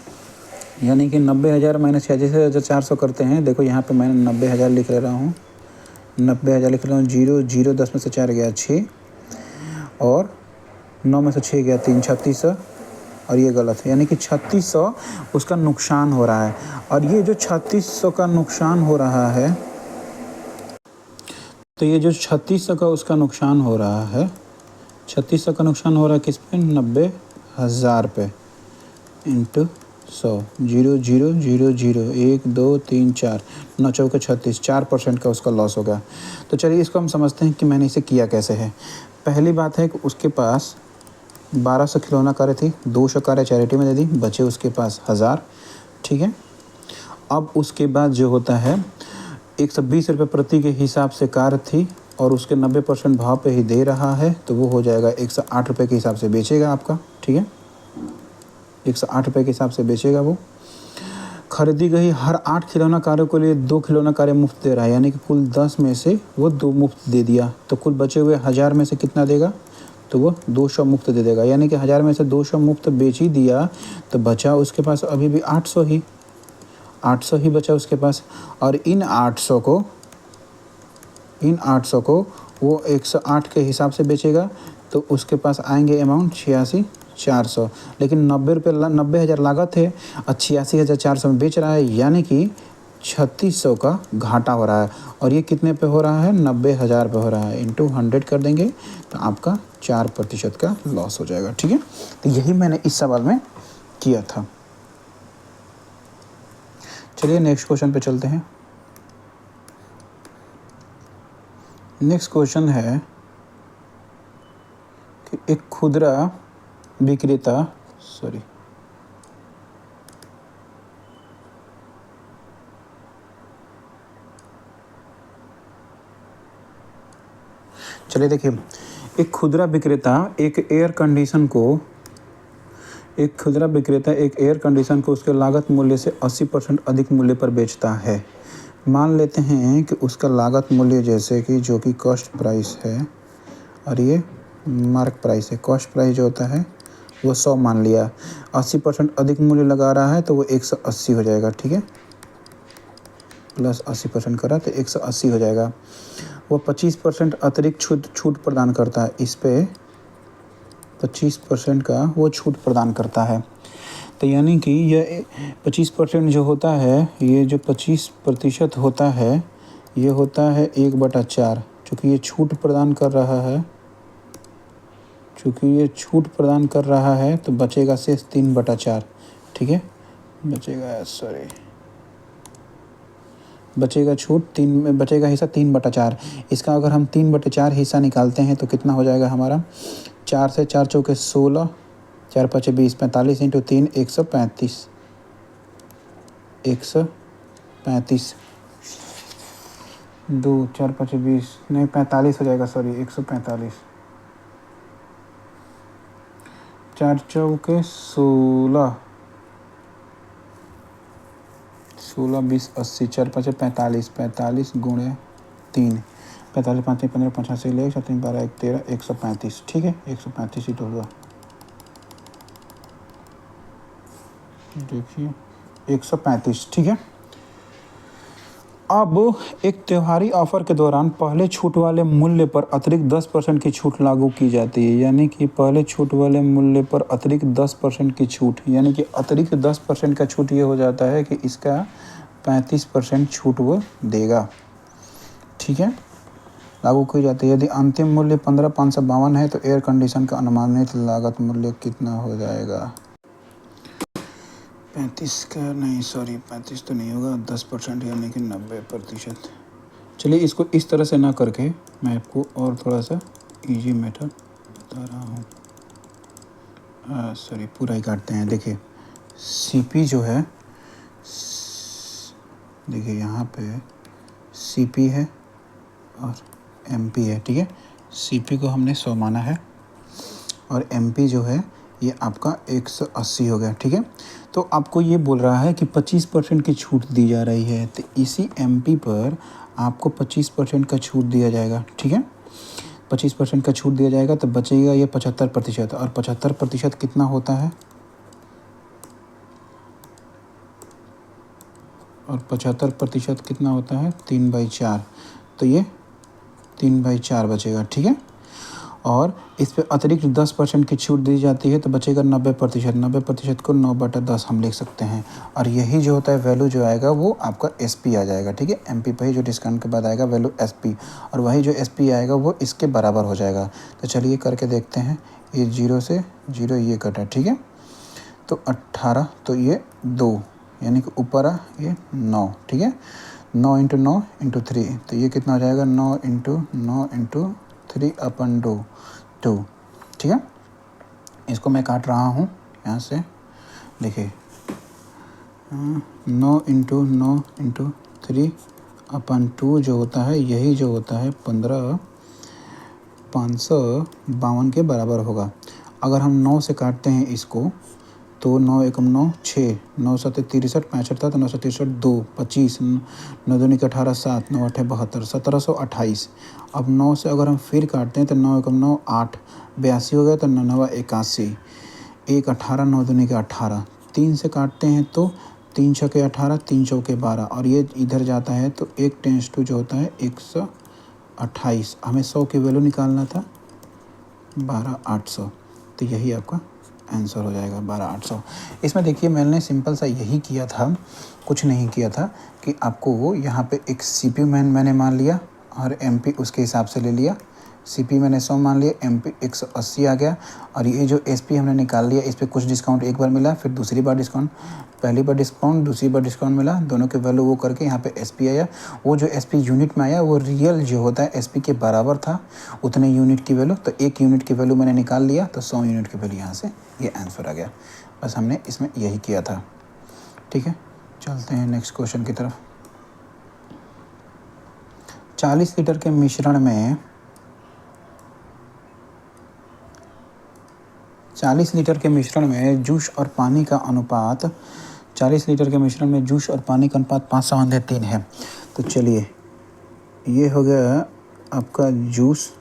Speaker 1: यानी कि 90,000 माइनस 86,400 करते हैं। देखो यहाँ पे मैंने 90,000 लिख ले रहा हूँ, 90,000 लिख रहा हूँ। 0 0 10 में से 4 गया 6 और 9 में से 6 गया 3, 3600 और ये गलत है। यानी कि 3600 उसका नुकसान हो रहा है। और ये जो 3600 का नुकसान हो रहा है, तो ये जो 3600 का उसका नुकसान हो रहा है, 3600 का नुकसान हो रहा है किस पे? 90,000 पे इंटू 100। 0 0 0 0 1 2 3 4 9 चौके 36, 4% का उसका लॉस होगा। तो चलिए इसको हम समझते हैं कि मैंने इसे किया कैसे है। पहली बात है कि उसके पास 1200 खिलौना कारें थी, 200 कारें चैरिटी में दे दी, बचे उसके पास 1000। ठीक है। अब उसके बाद जो होता है 120 रुपये प्रति के हिसाब से कार थी और उसके 90% भाव पे ही दे रहा है, तो वो हो जाएगा 108 रुपये के हिसाब से बेचेगा आपका। ठीक है, 108 रुपये के हिसाब से बेचेगा वो। खरीदी गई हर 8 खिलौना कारों के लिए 2 खिलौना कारें मुफ्त दे रहा है, यानी कि कुल 10 में से वो 2 मुफ्त दे दिया, तो कुल बचे हुए 1000 में से कितना देगा? तो वो 200 मुफ्त दे देगा। यानी कि 1000 में से 200 मुफ्त बेच ही दिया, तो बचा उसके पास अभी भी 800 ही बचा उसके पास। और इन 800 को वो 108 के हिसाब से बेचेगा, तो उसके पास आएंगे अमाउंट 86,400। लेकिन 90,000 लागत है और 86,400 में बेच रहा है, यानी कि 3600 का घाटा हो रहा है। और ये कितने पे हो रहा है? 90,000 पे हो रहा है। इंटू 100 कर देंगे तो आपका 4% का लॉस हो जाएगा। ठीक है, तो यही मैंने इस सवाल में किया था। चलिए नेक्स्ट क्वेश्चन पे चलते हैं। नेक्स्ट क्वेश्चन है कि एक खुदरा विक्रेता चलिए देखिए, एक खुदरा विक्रेता एक एयर कंडीशन को उसके लागत मूल्य से 80% अधिक मूल्य पर बेचता है। मान लेते हैं कि उसका लागत मूल्य जैसे कि जो कि कॉस्ट प्राइस है और ये मार्क प्राइस है। कॉस्ट प्राइस जो होता है वो 100 मान लिया, 80% अधिक मूल्य लगा रहा है तो वो 180 हो जाएगा। ठीक है, प्लस 80% करा तो 180 हो जाएगा। वो 25% अतिरिक्त छूट प्रदान करता है। इस पे 25% का वो छूट प्रदान करता है। तो यानी कि यह 25% जो होता है, ये जो 25% होता है, ये होता है 1/4। चूँकि ये छूट प्रदान कर रहा है, तो बचेगा शेष 3/4। ठीक है, बचेगा हिस्सा 3/4। इसका अगर हम 3/4 हिस्सा निकालते हैं तो कितना हो जाएगा हमारा? 4 से 4 चौके 16, 4 5 20, 45 इंटू 3 135। 2 4 5 20 नहीं 45 हो जाएगा, 145। 4 चौके 16, 16 20 80, 4 5 45, 45 गुणे 3, 45 5 15 85 ले 7 12 1 13, 135। ठीक है, 135 ही तो हुआ। देखिए 135। ठीक है, अब एक त्योहारी ऑफर के दौरान पहले छूट वाले मूल्य पर अतिरिक्त 10% की छूट लागू की जाती है। यानी कि पहले छूट वाले मूल्य पर अतिरिक्त 10% की छूट, यानी कि अतिरिक्त 10% का छूट ये हो जाता है कि इसका 35% छूट वो देगा। ठीक है, लागू की जाती है। यदि अंतिम मूल्य 15,552 है तो एयर कंडीशन का अनुमानित लागत मूल्य कितना हो जाएगा? 35 तो नहीं होगा, 10% यानी कि 90%। चलिए इसको इस तरह से ना करके मैं आपको और थोड़ा सा इजी मेथड बता रहा हूँ। पूरा ही काटते हैं। देखिए सीपी जो है, देखिए यहाँ पे सीपी है और एमपी है। ठीक है, सीपी को हमने 100 माना है और एमपी जो है ये आपका 180 हो गया। ठीक है, तो आपको ये बोल रहा है कि 25% की छूट दी जा रही है, तो इसी एमपी पर आपको 25% का छूट दिया जाएगा। ठीक है, 25% का छूट दिया जाएगा तो बचेगा ये 75%। और 75% कितना होता है? और 75% कितना होता है 3/4, तो ये 3/4 बचेगा, ठीक है। और इस पे अतिरिक्त 10% की छूट दी जाती है तो बचेगा 90%। 90% को 9/10 हम लिख सकते हैं। और यही जो होता है वैल्यू जो आएगा वो आपका SP आ जाएगा, ठीक है। MP पे ही जो डिस्काउंट के बाद आएगा वैल्यू SP, और वही जो SP आएगा वो इसके बराबर हो जाएगा। तो चलिए करके देखते हैं। ये 0 से 0 ये कटा, ठीक है। तो 18, तो ये 2 यानी कि ऊपर आ ये 9, ठीक है। 9 × 9 × 3, तो ये कितना हो जाएगा 9 × 9 × 3/2, ठीक है। इसको मैं काट रहा हूँ यहाँ से, देखिए 9 × 9 × 3/2 जो होता है, यही जो होता है 15,552 के बराबर होगा। अगर हम 9 से काटते हैं इसको तो 9 × 9 6, 9 × 7 63, 65 था तो 9 × 63 2, 25, 9 दूनी के 18 7, 9 8 72, 1728। अब 9 से अगर हम फिर काटते हैं तो 9 × 9 8, 82 हो गया, तो 9 9 81, 1 18, 9 दूनी के 18। 3 से काटते हैं तो 3 6 के 18, 3 4 के 12, और ये इधर जाता है तो 1 टेंस टू जो होता है 128। हमें 100 की वैल्यू निकालना था 12800, तो यही आपका आंसर हो जाएगा 12800। इसमें देखिए मैंने सिंपल सा यही किया था, कुछ नहीं किया था कि आपको यहाँ पे एक CPU मैंने मान लिया और MP उसके हिसाब से ले लिया। CPU मैंने 100 मान लिया, MP 180 आ गया, और ये जो SP हमने निकाल लिया, इस पर कुछ डिस्काउंट एक बार मिला, फिर दूसरी बार डिस्काउंट, पहली बार डिस्काउंट, दूसरी बार डिस्काउंट मिला, दोनों के वैल्यू वो करके यहाँ पे SP आया। वो जो SP यूनिट में आया वो रियल जो होता है SP के बराबर था, उतने यूनिट की वैल्यू, तो 1 यूनिट की वैल्यू मैंने निकाल लिया, तो 100 यूनिट की वैल्यू यहाँ से ये आंसर आ गया। बस हमने इसमें यही किया था, ठीक है। चलते हैं नेक्स्ट क्वेश्चन की तरफ। 40 लीटर के मिश्रण में 40 लीटर के मिश्रण में जूस और पानी का अनुपात 40 लीटर के मिश्रण में जूस और पानी का अनुपात 5:3 है। तो चलिए ये हो गया आपका जूस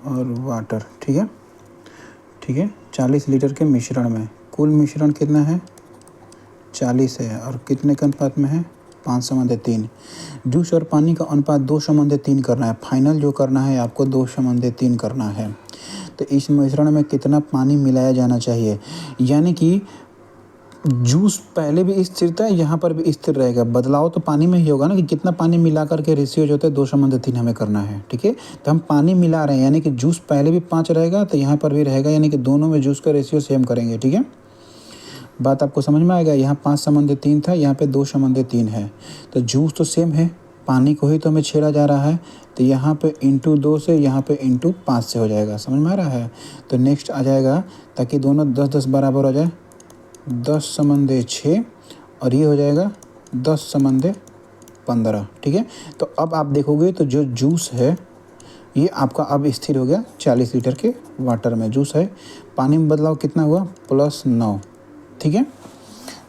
Speaker 1: और वाटर, ठीक है, ठीक है। 40 लीटर के मिश्रण में कुल मिश्रण कितना है 40 है, और कितने के अनुपात में है 5:3। जूस और पानी का अनुपात 2:3 करना है। फाइनल जो करना है आपको 2:3 करना है। तो इस मिश्रण में कितना पानी मिलाया जाना चाहिए, यानी कि जूस पहले भी स्थिर था, यहाँ पर भी स्थिर रहेगा, बदलाव तो पानी में ही होगा ना, कि कितना पानी मिला करके रेशियो जो होता है 2:3 हमें करना है, ठीक है। तो हम पानी मिला रहे हैं, यानी कि जूस पहले भी 5 रहेगा तो यहाँ पर भी रहेगा, यानी कि दोनों में जूस का रेशियो सेम करेंगे, ठीक है। बात आपको समझ में आएगा। यहाँ 5:3 था, यहाँ पे 2:3 है, तो जूस तो सेम है, पानी को ही तो हमें छेड़ा जा रहा है, तो यहाँ पे ×2 से, यहाँ पे ×5 से हो जाएगा। समझ में आ रहा है। तो नेक्स्ट आ जाएगा, ताकि दोनों 10-10 बराबर हो जाए, 10/6, और ये हो जाएगा 10/15, ठीक है। तो अब आप देखोगे तो जो जूस है ये आपका अब स्थिर हो गया 40 लीटर के वाटर में जूस है। पानी में बदलाव कितना हुआ +9, ठीक है,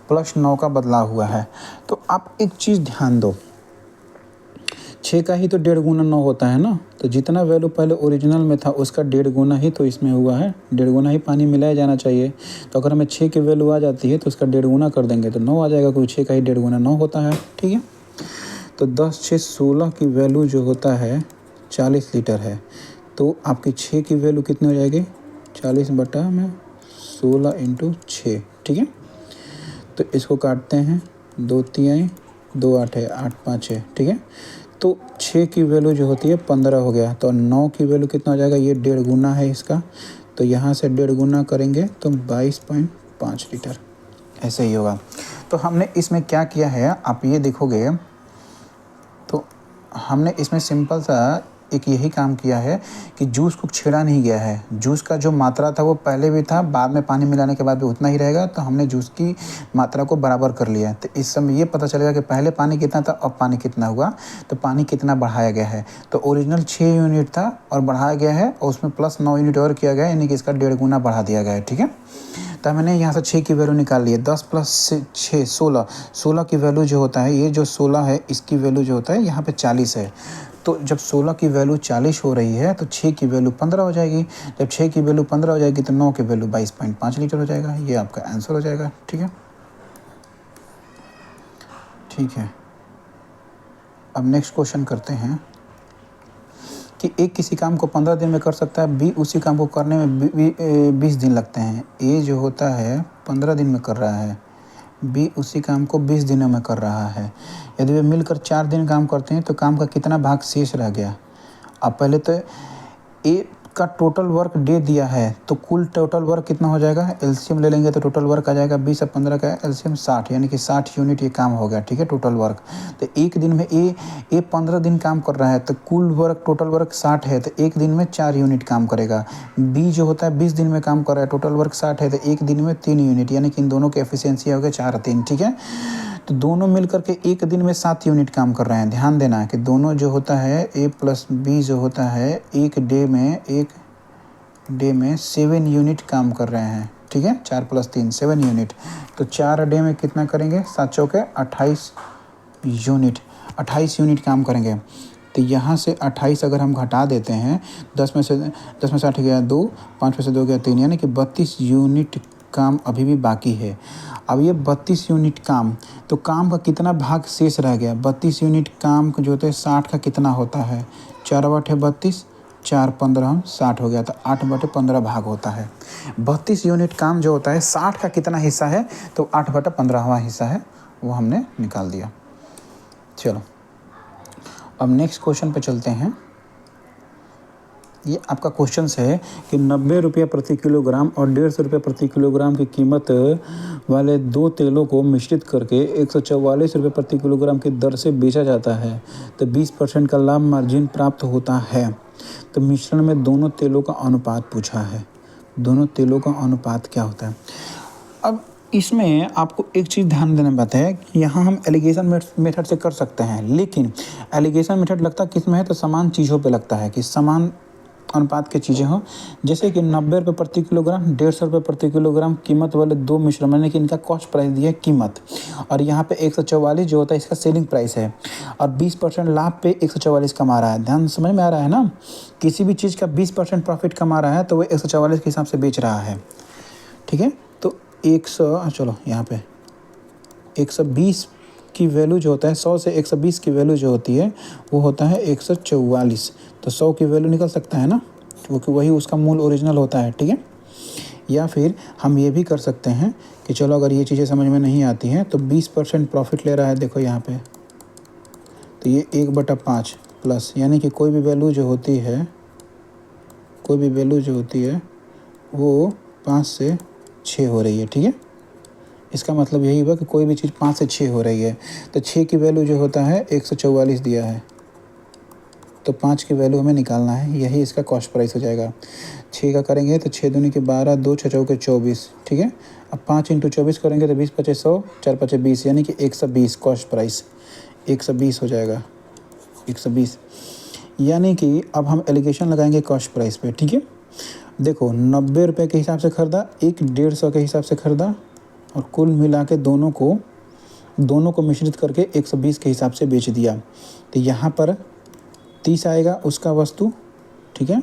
Speaker 1: +9 का बदलाव हुआ है। तो आप एक चीज़ ध्यान दो, 6 का ही तो 1.5 गुना 9 होता है ना, तो जितना वैल्यू पहले ओरिजिनल में था उसका 1.5 गुना ही तो इसमें हुआ है, 1.5 गुना ही पानी मिलाया जाना चाहिए। तो अगर हमें 6 की वैल्यू आ जाती है तो उसका 1.5 गुना कर देंगे तो 9 आ जाएगा, क्योंकि 6 का ही 1.5 गुना 9 होता है, ठीक है। तो 10 6 16 की वैल्यू जो होता है 40 लीटर है, तो आपकी 6 की वैल्यू कितनी हो जाएगी 40/16 × 6, ठीक है। तो इसको काटते हैं, 2 3 2 8 है, 8 5 है, ठीक है। तो 6 की वैल्यू जो होती है 15 हो गया, तो 9 की वैल्यू कितना हो जाएगा, ये 1.5 गुना है इसका, तो यहाँ से 1.5 गुना करेंगे तो 22.5 लीटर, ऐसे ही होगा। तो हमने इसमें क्या किया है आप ये देखोगे, तो हमने इसमें सिंपल सा एक यही काम किया है कि जूस को छेड़ा नहीं गया है। जूस का जो मात्रा था वो पहले भी था, बाद में पानी मिलाने के बाद भी उतना ही रहेगा, तो हमने जूस की मात्रा को बराबर कर लिया है। तो इस समय ये पता चलेगा कि पहले पानी कितना था, अब पानी कितना हुआ, तो पानी कितना बढ़ाया गया है। तो ओरिजिनल 6 यूनिट था और बढ़ाया गया है, और उसमें +9 यूनिट और किया गया है, यानी कि इसका 1.5 गुना बढ़ा दिया गया है, ठीक है। तो मैंने यहाँ से 6 की वैल्यू निकाल ली है, 10 + 6 16, 16 की वैल्यू जो होता है, ये जो 16 है इसकी वैल्यू जो होता है यहाँ पे 40 है। तो जब 16 की वैल्यू 40 हो रही है तो 6 की वैल्यू 15 हो जाएगी। जब 6 की वैल्यू 15 हो जाएगी तो 9 की वैल्यू 22.5 लीटर हो जाएगा। ये आपका आंसर हो जाएगा, ठीक है। ठीक है। अब नेक्स्ट क्वेश्चन करते हैं कि ए किसी काम को 15 दिन में कर सकता है, बी उसी काम को करने में 20 दिन लगते हैं। ए जो होता है 15 दिन में कर रहा है, बी उसी काम को 20 दिनों में कर रहा है। यदि वे मिलकर 4 दिन काम करते हैं तो काम का कितना भाग शेष रह गया। अब पहले तो ए का टोटल वर्क डे दिया है, तो कुल टोटल वर्क कितना हो जाएगा, एलसीएम ले लेंगे तो टोटल वर्क आ जाएगा 20 और 15 का एलसीएम 60, यानी कि 60 यूनिट ये काम हो गया। ठीक है, टोटल वर्क। तो एक दिन में ए 15 दिन काम कर रहा है, तो कुल वर्क टोटल वर्क 60 है, तो एक दिन में 4 यूनिट काम करेगा। बी जो होता है 20 दिन में काम कर रहा है, टोटल वर्क 60 है, तो एक दिन में 3 यूनिट, यानी कि इन दोनों की एफिशिएंसी हो गया 4 और 3। ठीक है, तो दोनों मिलकर के एक दिन में 7 यूनिट काम कर रहे हैं। ध्यान देना कि दोनों जो होता है ए प्लस बी जो होता है एक डे में 7 यूनिट काम कर रहे हैं। ठीक है, 4 + 3 7 यूनिट। तो 4 डे में कितना करेंगे, 7 चौके 28 यूनिट, 28 यूनिट काम करेंगे। तो यहाँ से 28 अगर हम घटा देते हैं, 10 में से 8 गया 2, 5 में से 2 गया 3, यानी कि 32 यूनिट काम अभी भी बाकी है। अब ये 32 यूनिट काम, तो काम का कितना भाग शेष रह गया। 32 यूनिट काम जो होते हैं 60 का कितना होता है, 4/32, 4 15 60 हो गया, तो 8/15 भाग होता है। 32 यूनिट काम जो होता है 60 का कितना हिस्सा है, तो 8/15वां हिस्सा है, वो हमने निकाल दिया। चलो अब नेक्स्ट क्वेश्चन पे चलते हैं। ये आपका क्वेश्चन है कि 90 रुपये प्रति किलोग्राम और 150 रुपये प्रति किलोग्राम की कीमत वाले 2 तेलों को मिश्रित करके 144 रुपये प्रति किलोग्राम की दर से बेचा जाता है, तो 20% का लाभ मार्जिन प्राप्त होता है। तो मिश्रण में दोनों तेलों का अनुपात पूछा है। दोनों तेलों का अनुपात क्या होता है। अब इसमें आपको एक चीज़ ध्यान देने बात है कि यहाँ हम एलिगेशन मेथड से कर सकते हैं, लेकिन एलिगेशन मेथड लगता किस में है, तो समान चीज़ों पे लगता है कि समान अनुपात की चीज़ें हों। जैसे कि 90 रुपये प्रति किलोग्राम, 150 रुपये प्रति किलोग्राम कीमत वाले 2 मिश्रण, यानी कि इनका कॉस्ट प्राइस दिया है कीमत, और यहाँ पे 144 जो होता है इसका सेलिंग प्राइस है, और 20% लाभ पे 144 कमा रहा है। ध्यान समझ में आ रहा है ना, किसी भी चीज़ का 20% प्रॉफिट कमा रहा है तो वो 144 के हिसाब से बेच रहा है। ठीक है, तो 100 चलो यहाँ पे 120 की वैल्यू जो होता है, 100 से 120 की वैल्यू जो होती है वो होता है 144। तो 100 की वैल्यू निकल सकता है ना, क्योंकि वही उसका मूल ओरिजिनल होता है। ठीक है, या फिर हम ये भी कर सकते हैं कि चलो अगर ये चीज़ें समझ में नहीं आती हैं तो 20% प्रॉफिट ले रहा है, देखो यहाँ पे, तो ये 1/5 प्लस, यानी कि कोई भी वैल्यू जो होती है वो 5 से 6 हो रही है। ठीक है, इसका मतलब यही हुआ कि कोई भी चीज़ 5 से 6 हो रही है, तो 6 की वैल्यू जो होता है 144 दिया है, तो 5 की वैल्यू हमें निकालना है, यही इसका कॉस्ट प्राइस हो जाएगा। 6 का करेंगे तो 6 दूनी के 12, 2 6 चौके 24। ठीक है, अब 5 × 24 करेंगे तो 20 × 5 100, 4 × 5 20, यानी कि 120 कॉस्ट प्राइस 120 हो जाएगा, 120। यानी कि अब हम एलिगेशन लगाएंगे कॉस्ट प्राइस पे। ठीक है, देखो 90 रुपये के हिसाब से ख़रीदा, एक 150 के हिसाब से ख़रीदा, और कुल मिला के दोनों को मिश्रित करके 120 के हिसाब से बेच दिया। तो यहाँ पर 30 आएगा उसका वस्तु। ठीक है,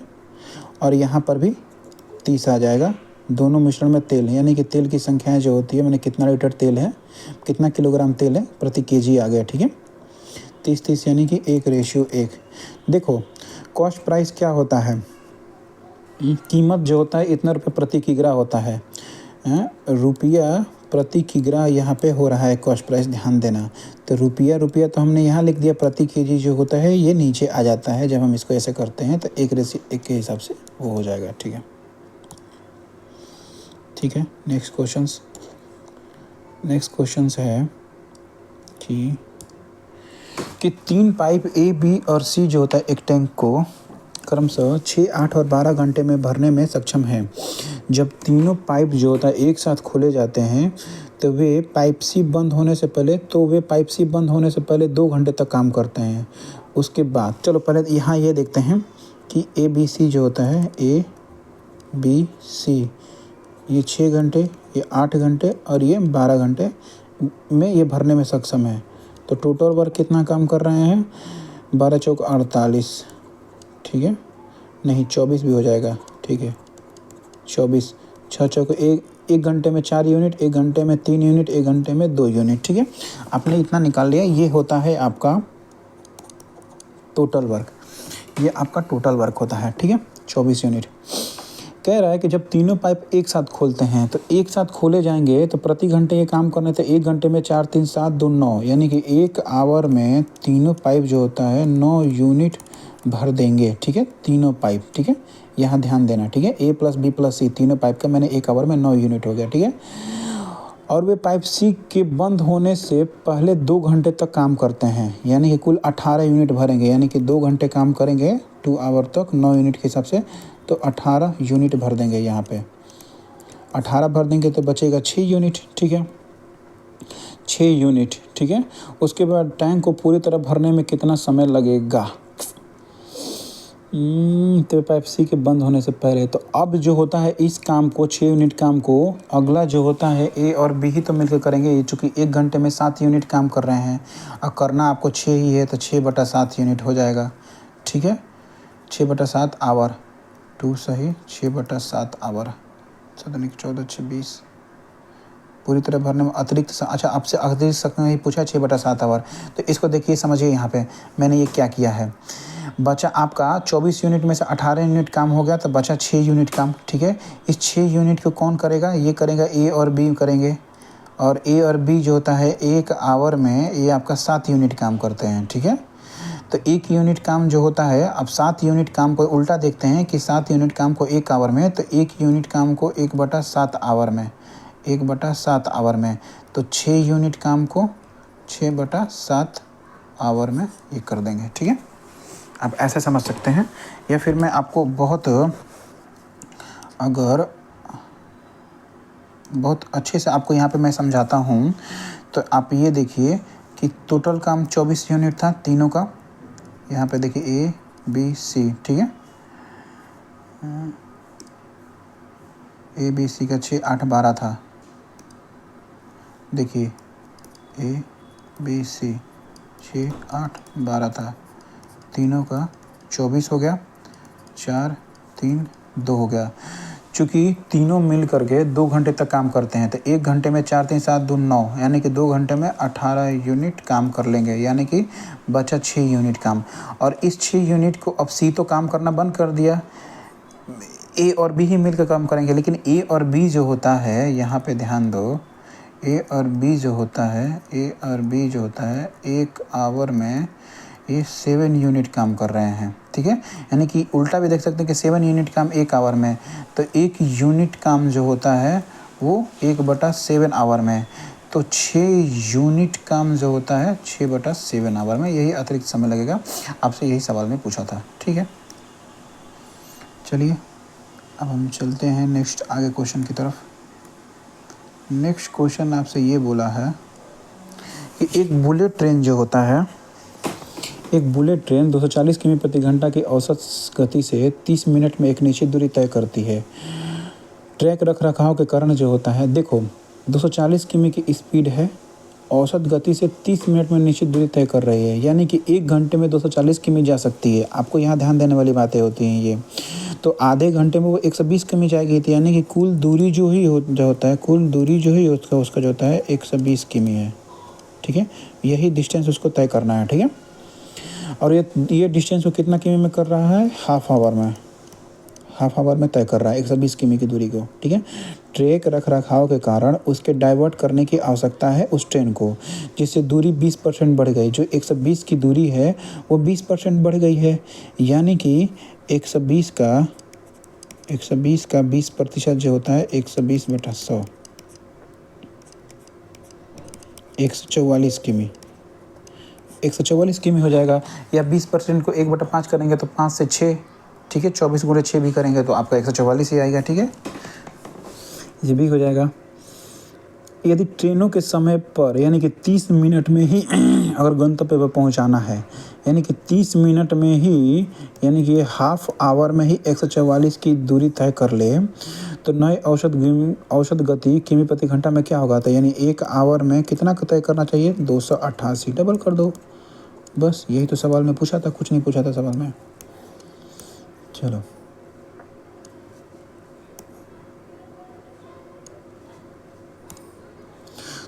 Speaker 1: और यहाँ पर भी 30 आ जाएगा। दोनों मिश्रण में तेल, यानी कि तेल की संख्याएं जो होती है, मैंने कितना लीटर तेल है, कितना किलोग्राम तेल है प्रति केजी आ गया। ठीक है, 30-30 यानी कि 1:1। देखो कॉस्ट प्राइस क्या होता है, कीमत जो होता है इतना रुपये प्रति किग्रा होता है, रुपया प्रति किग्रा यहाँ पे हो रहा है कॉस्ट प्राइस, ध्यान देना। तो रुपया तो हमने यहाँ लिख दिया, प्रति केजी जो होता है ये नीचे आ जाता है जब हम इसको ऐसे करते हैं, तो 1:1 के हिसाब से वो हो जाएगा। ठीक है, नेक्स्ट क्वेश्चन है कि 3 पाइप ए, बी और सी जो होता है एक टैंक को क्रमशः 6, 8 और 12 घंटे में भरने में सक्षम है। जब तीनों पाइप जो होता है एक साथ खोले जाते हैं तो वे पाइप सी बंद होने से पहले 2 घंटे तक काम करते हैं। उसके बाद चलो पहले यहाँ ये देखते हैं कि ए बी सी जो होता है, ए बी सी, ये 6 घंटे, ये 8 घंटे और ये 12 घंटे में ये भरने में सक्षम है। तो टोटल वर्क कितना काम कर रहे हैं, 12 चौक 48। ठीक है, नहीं 24 भी हो जाएगा। ठीक है, 24, 6 चौक 1 घंटे में 4 यूनिट, 1 घंटे में 3 यूनिट, 1 घंटे में 2 यूनिट। ठीक है, आपने इतना निकाल लिया। ये होता है आपका टोटल वर्क, ये आपका टोटल वर्क होता है। ठीक है, 24 यूनिट। कह रहा है कि जब तीनों पाइप एक साथ खोलते हैं तो एक साथ खोले जाएंगे तो प्रति घंटे ये काम करने तो 1 घंटे में 4 3 7 2 9, यानी कि 1 आवर में तीनों पाइप जो होता है 9 यूनिट भर देंगे। ठीक है, तीनों पाइप। ठीक है, यहाँ ध्यान देना। ठीक है, ए प्लस बी प्लस सी तीनों पाइप का मैंने 1 आवर में 9 यूनिट हो गया। ठीक है, और वे पाइप सी के बंद होने से पहले 2 घंटे तक काम करते हैं, यानी कि कुल 18 यूनिट भरेंगे, यानी कि 2 घंटे काम करेंगे 2 आवर तक 9 यूनिट के हिसाब से, तो 18 यूनिट भर देंगे। यहाँ पे 18 भर देंगे तो बचेगा 6 यूनिट। ठीक है, 6 यूनिट। ठीक है, उसके बाद टैंक को पूरी तरह भरने में कितना समय लगेगा? तो पाइप सी के बंद होने से पहले, तो अब जो होता है इस काम को 6 यूनिट काम को, अगला जो होता है ए और बी ही तो मिलकर करेंगे। ये चूँकि 1 घंटे में 7 यूनिट काम कर रहे हैं और करना आपको 6 ही है, तो 6/7 यूनिट हो जाएगा। ठीक है, 6/7 आवर, 2 सही 6/7 आवर, 7 14 26 पूरी तरह भरने में अतिरिक्त अच्छा, आपसे अतिरिक्त समय ही पूछा 6/7 आवर। तो इसको देखिए, समझिए यहाँ पे मैंने ये क्या किया है। बचा आपका 24 यूनिट में से 18 यूनिट काम हो गया, तो बचा 6 यूनिट काम। ठीक है, इस 6 यूनिट को कौन करेगा? ये करेगा, ए और बी करेंगे। और ए और बी जो होता है 1 आवर में ये आपका 7 यूनिट काम करते हैं। ठीक है, तो 1 यूनिट काम जो होता है, अब 7 यूनिट काम को उल्टा देखते हैं कि 7 यूनिट काम को 1 आवर में, तो 1 यूनिट काम को 1/7 आवर में, 1/7 आवर में, तो 6 यूनिट काम को 6/7 आवर में ये कर देंगे। ठीक है, आप ऐसे समझ सकते हैं, या फिर मैं आपको अगर बहुत अच्छे से आपको यहाँ पे मैं समझाता हूँ, तो आप ये देखिए कि टोटल काम 24 यूनिट था तीनों का। यहाँ पे देखिए ए बी सी। ठीक है, ए बी सी का 6 8 12 था। देखिए ए बी सी 6 8 12 था, तीनों का 24 हो गया, 4 3 2 हो गया। चूँकि तीनों मिल करके 2 घंटे तक काम करते हैं, तो 1 घंटे में 4 3 7 2 9, यानी कि 2 घंटे में 18 यूनिट काम कर लेंगे, यानी कि बचा 6 यूनिट काम। और इस 6 यूनिट को अब सी तो काम करना बंद कर दिया, ए और बी ही मिलकर काम करेंगे। लेकिन ए और बी जो होता है, यहाँ पे ध्यान दो, ए और बी जो होता है, ए और बी जो होता है 1 आवर में ये 7 यूनिट काम कर रहे हैं। ठीक है, यानी कि उल्टा भी देख सकते हैं कि 7 यूनिट काम 1 आवर में, तो 1 यूनिट काम जो होता है वो 1/7 आवर में, तो 6 यूनिट काम जो होता है 6/7 आवर में, यही अतिरिक्त समय लगेगा। आपसे यही सवाल में पूछा था। ठीक है, चलिए अब हम चलते हैं नेक्स्ट आगे क्वेश्चन की तरफ। नेक्स्ट क्वेश्चन आपसे ये बोला है कि एक बुलेट ट्रेन जो होता है, एक बुलेट ट्रेन 240 किमी प्रति घंटा की औसत गति से 30 मिनट में एक निश्चित दूरी तय करती है। ट्रैक रख रखाव के कारण जो होता है, देखो 240 किमी की स्पीड है, औसत गति से 30 मिनट में निश्चित दूरी तय कर रही है, यानी कि 1 घंटे में 240 किमी जा सकती है। आपको यहाँ ध्यान देने वाली बातें होती हैं ये। तो आधे घंटे में वो 120 किमी जाएगी, तो यानी कि कुल दूरी जो होता है, कुल दूरी जो ही उसका जो होता है 120 किमी है। ठीक है, यही डिस्टेंस उसको तय करना है। ठीक है, और ये डिस्टेंस वो कितना किमी में कर रहा है? हाफ आवर में तय कर रहा है 120 किमी की दूरी को। ठीक है, ट्रैक रख रखाव के कारण उसके डाइवर्ट करने की आवश्यकता है उस ट्रेन को, जिससे दूरी 20% बढ़ गई। जो 120 की दूरी है वो 20% बढ़ गई है, यानी कि 120 का 20% जो होता है 120/100, 144 किमी, 144 किमी हो जाएगा। या 20% को 1/5 करेंगे तो 5 से 6, ठीक है, 24 × 6 भी करेंगे तो आपका 144 ही आएगा। ठीक है, ये भी हो जाएगा। यदि ट्रेनों के समय पर यानी कि 30 मिनट में ही अगर गंतव्य पर पहुंचाना है, यानी कि 30 मिनट में ही, यानी कि हाफ आवर में ही 144 की दूरी तय कर ले, तो नए औसत गति किमी प्रति घंटा में क्या होगा? तो यानी 1 आवर में कितना तय करना चाहिए? 288। डबल कर दो, बस यही तो सवाल में पूछा था, कुछ नहीं पूछा था सवाल में। चलो